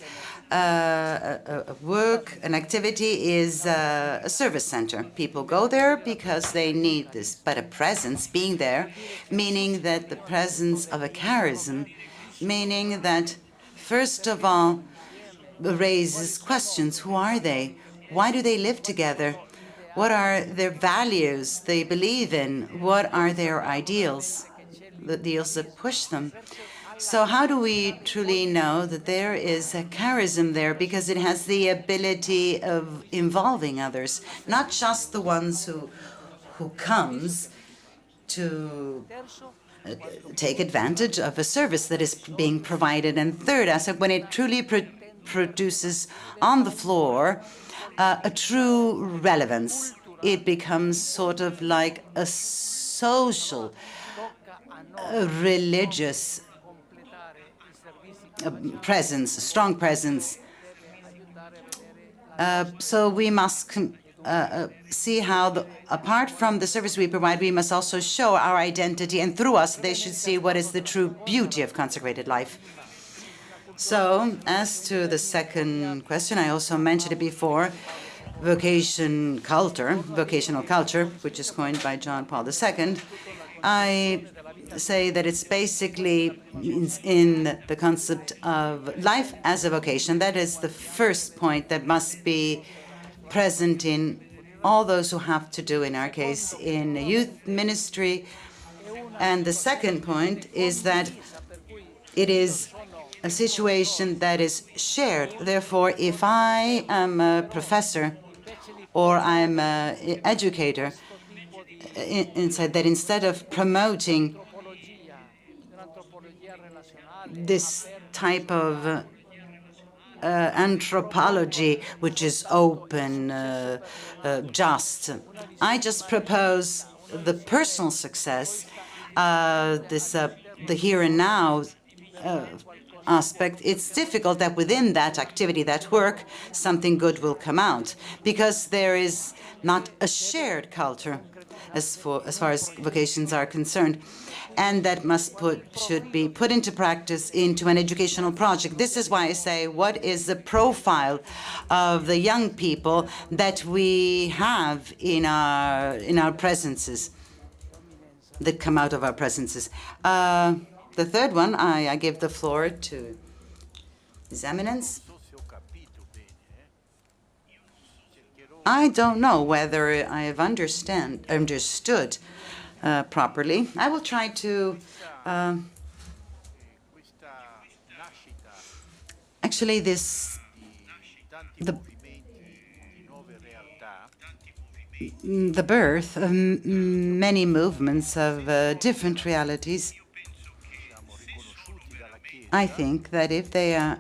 A work, an activity is a service center. People go there because they need this, but a presence being there, meaning that the presence of a charism, meaning that, first of all, raises questions. Who are they? Why do they live together? What are their values they believe in? What are their ideals, the ideals that push them? So how do we truly know that there is a charism there? Because it has the ability of involving others, not just the ones who comes to take advantage of a service that is being provided. And third, I said, when it truly produces on the floor a true relevance, it becomes sort of like a social, religious presence, a strong presence. So we must see how, apart from the service we provide, we must also show our identity, and through us, they should see what is the true beauty of consecrated life. So, as to the second question, I also mentioned it before, vocational culture, which is coined by John Paul II. I say that it's basically in the concept of life as a vocation. That is the first point that must be present in all those who have to do, in our case, in youth ministry. And the second point is that it is a situation that is shared. Therefore, if I am a professor or I'm an educator, inside that, instead of promoting this type of anthropology, which is open, just, I just propose the personal success, the here and now aspect. It's difficult that within that activity, that work, something good will come out, because there is not a shared culture as far as vocations are concerned, and that should be put into practice into an educational project. This is why I say, what is the profile of the young people that we have in our presences, that come out of our presences? The third one, I give the floor to His Eminence. I don't know whether I have understood properly. I will try to actually the birth of many movements of different realities. I think that if they are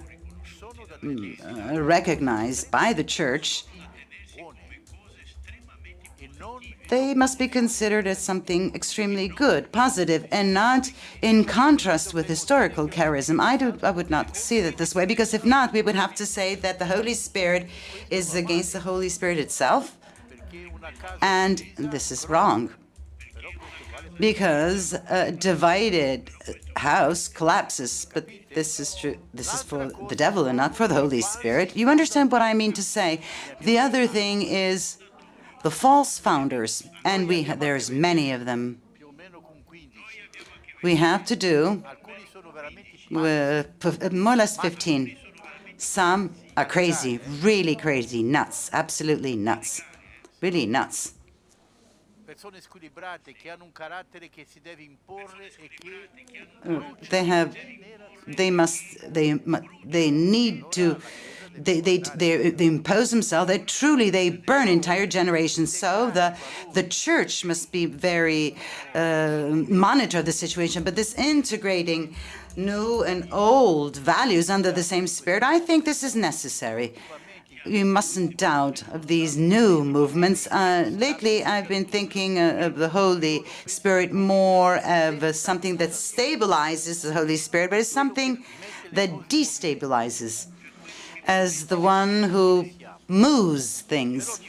recognized by the Church, they must be considered as something extremely good, positive, and not in contrast with historical charism. I would not see it this way, because if not, we would have to say that the Holy Spirit is against the Holy Spirit itself, and this is wrong, because a divided house collapses. But this is true. This is for the devil and not for the Holy Spirit. You understand what I mean to say? The other thing is the false founders, and there's many of them. We have to do with more or less 15. Some are crazy, really crazy, nuts, absolutely nuts, really nuts. They impose themselves. They burn entire generations. So the Church must be very monitor the situation. But this integrating new and old values under the same spirit, I think this is necessary. We mustn't doubt of these new movements. Lately, I've been thinking of the Holy Spirit more of something that stabilizes the Holy Spirit, but it's something that destabilizes, as the one who moves things,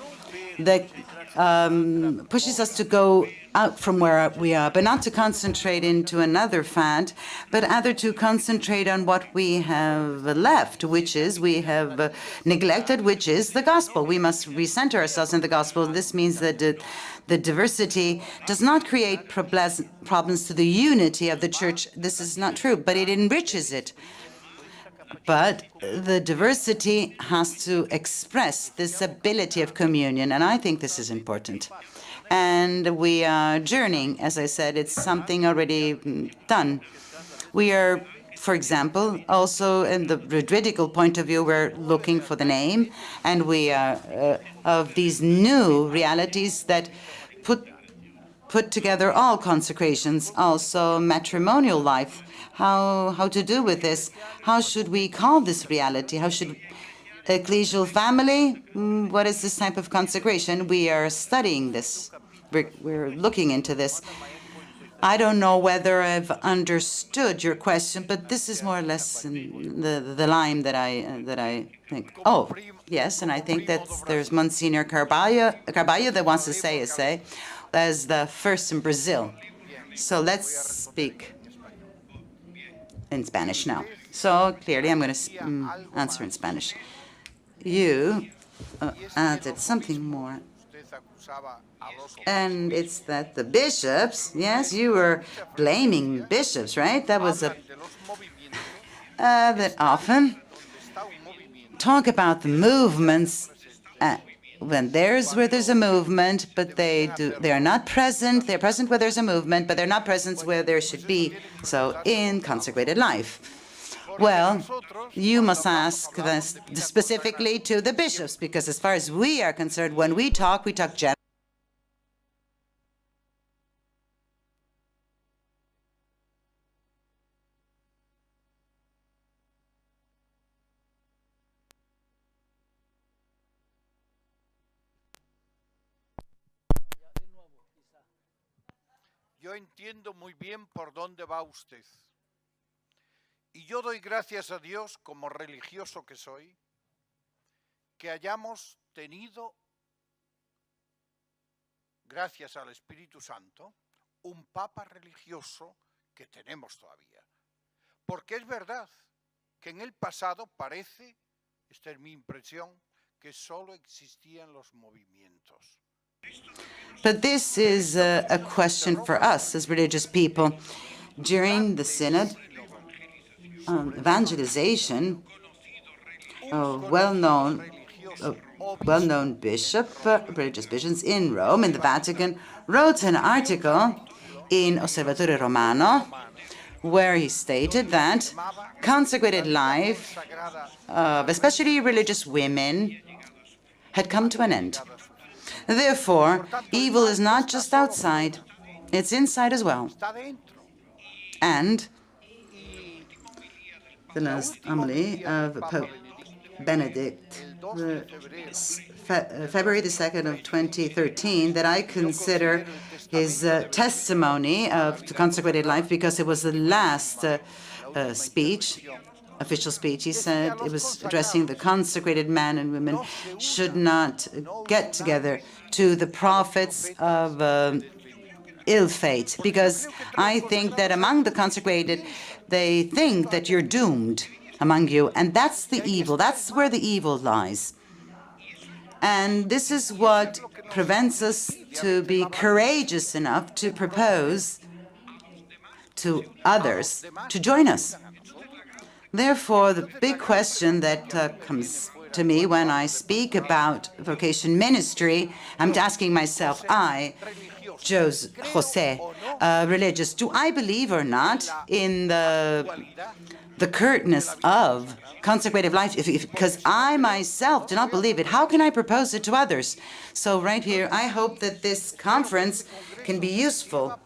that pushes us to go out from where we are, but not to concentrate into another fad, but rather to concentrate on what we have left, which is we have neglected, which is the gospel. We must recenter ourselves in the gospel. This means that the diversity does not create problems to the unity of the Church. This is not true, but it enriches it. But the diversity has to express this ability of communion, and I think this is important. And we are journeying, as I said, it's something already done. We are, for example, also in the juridical point of view, we're looking for the name, and we are of these new realities that put together all consecrations, also matrimonial life. How to do with this? How should we call this reality? How should ecclesial family? What is this type of consecration? We are studying this. We're looking into this. I don't know whether I've understood your question, but this is more or less the line that I think. Oh, yes, and I think that there's Monsignor Carballo that wants to say as the first in Brazil. So let's speak in Spanish now. So clearly I'm going to answer in Spanish. You added something more, and it's that the bishops, yes, you were blaming bishops, right? That was that often talk about the movements when there's a movement, but they are not present. They're present where there's a movement, but they're not present where there should be. So in consecrated life, Well, you must ask this specifically to the bishops, because as far as we are concerned, when we talk generally. Yo entiendo muy bien por dónde va usted. Y yo doy gracias a Dios, como religioso que soy, que hayamos tenido, gracias al Espíritu Santo, un Papa religioso que tenemos todavía. Porque es verdad que en el pasado parece, esta es mi impresión, que solo existían los movimientos. But this is a question for us as religious people. During the Synod, evangelization, a well-known bishop, religious bishops in Rome, in the Vatican, wrote an article in Osservatore Romano where he stated that consecrated life, especially religious women, had come to an end. Therefore, evil is not just outside, it's inside as well. And the last homily of Pope Benedict, February the 2nd of 2013, that I consider his testimony of consecrated life, because it was the last speech, official speech. He said it was addressing the consecrated man and women should not get together to the prophets of ill fate, because I think that among the consecrated, they think that you're doomed among you, and that's the evil. That's where the evil lies. And this is what prevents us to be courageous enough to propose to others to join us. Therefore, the big question that comes to me when I speak about vocation ministry, I'm asking myself, Jose, religious, do I believe or not in the correctness of consecrative life? Because I myself do not believe it, how can I propose it to others? So right here, I hope that this conference can be useful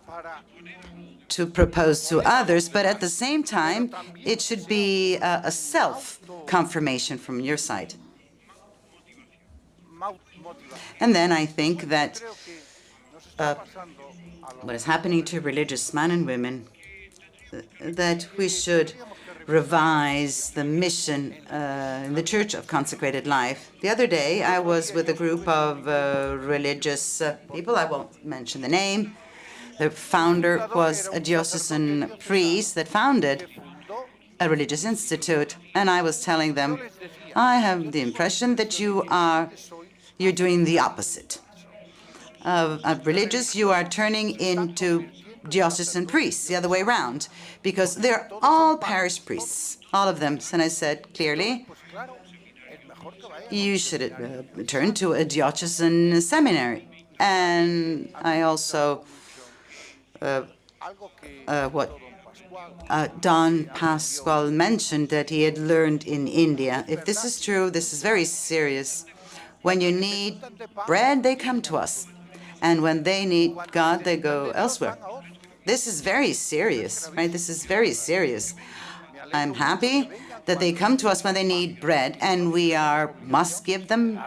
to propose to others, but at the same time, it should be a self-confirmation from your side. And then I think that what is happening to religious men and women, that we should revise the mission in the Church of Consecrated Life. The other day, I was with a group of religious people. I won't mention the name. The founder was a diocesan priest that founded a religious institute, and I was telling them, I have the impression that you're doing the opposite. Of religious, you are turning into diocesan priests, the other way around, because they're all parish priests, all of them. And I said clearly, you should turn to a diocesan seminary. And I also what Don Pascual mentioned that he had learned in India. If this is true, this is very serious. When you need bread, they come to us. And when they need God, they go elsewhere. This is very serious, right? This is very serious. I'm happy that they come to us when they need bread, and we must give them,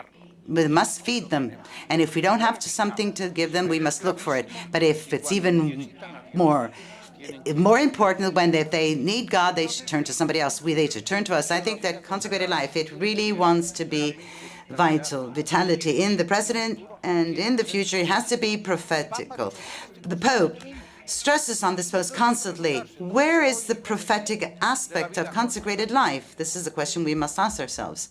we must feed them. And if we don't have something to give them, we must look for it. But if it's even more important, when if they need God, they should turn to somebody else. They should turn to us. I think that consecrated life, it really wants to be vitality in the present and in the future. It has to be prophetical. The Pope stresses on this post constantly. Where is the prophetic aspect of consecrated life? This is a question we must ask ourselves.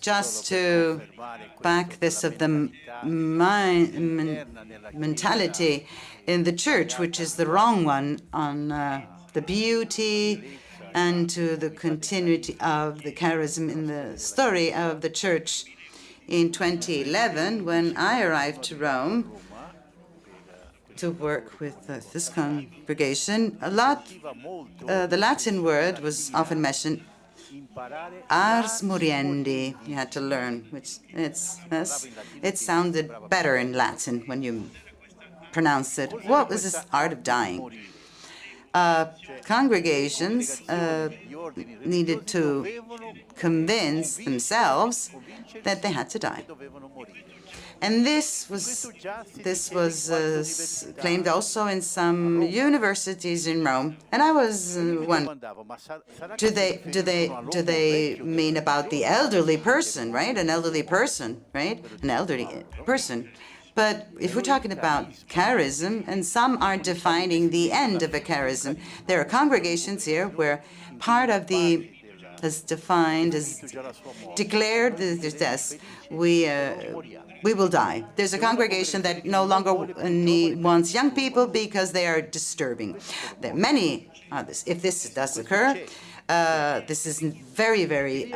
Just to back this of the mentality in the church, which is the wrong one, on the beauty and to the continuity of the charism in the story of the church. In 2011, when I arrived to Rome to work with this congregation, the Latin word was often mentioned, ars moriendi, you had to learn, which it sounded better in Latin when you pronounce it. What was this art of dying? Congregations needed to convince themselves that they had to die. And this was claimed also in some universities in Rome. And I was wondering, do they mean about the elderly person, right? An elderly person, right? An elderly person. But if we're talking about charism, and some are defining the end of a charism, there are congregations here where part of the has declared this, we will die. There's a congregation that no longer wants young people because they are disturbing. There are many others. If this does occur, this is very, very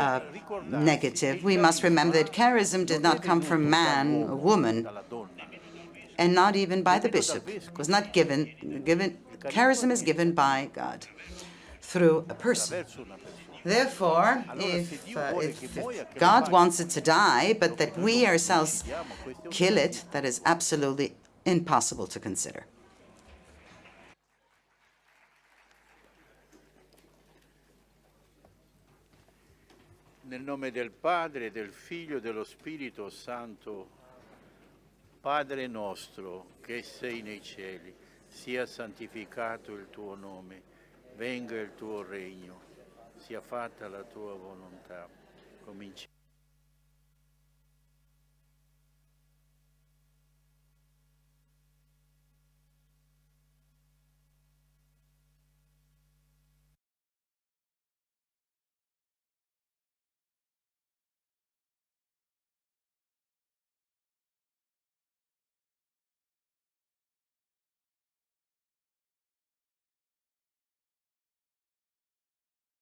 negative. We must remember that charism did not come from man or woman, and not even by the bishop. It was not given. Charism is given by God through a person. Therefore, if God wants it to die, but that we ourselves kill it, that is absolutely impossible to consider. Nel nome del Padre, del Figlio e dello Spirito Santo, Padre nostro, che sei nei cieli, sia santificato il tuo nome, venga il tuo regno, sia fatta la tua volontà, come in cielo.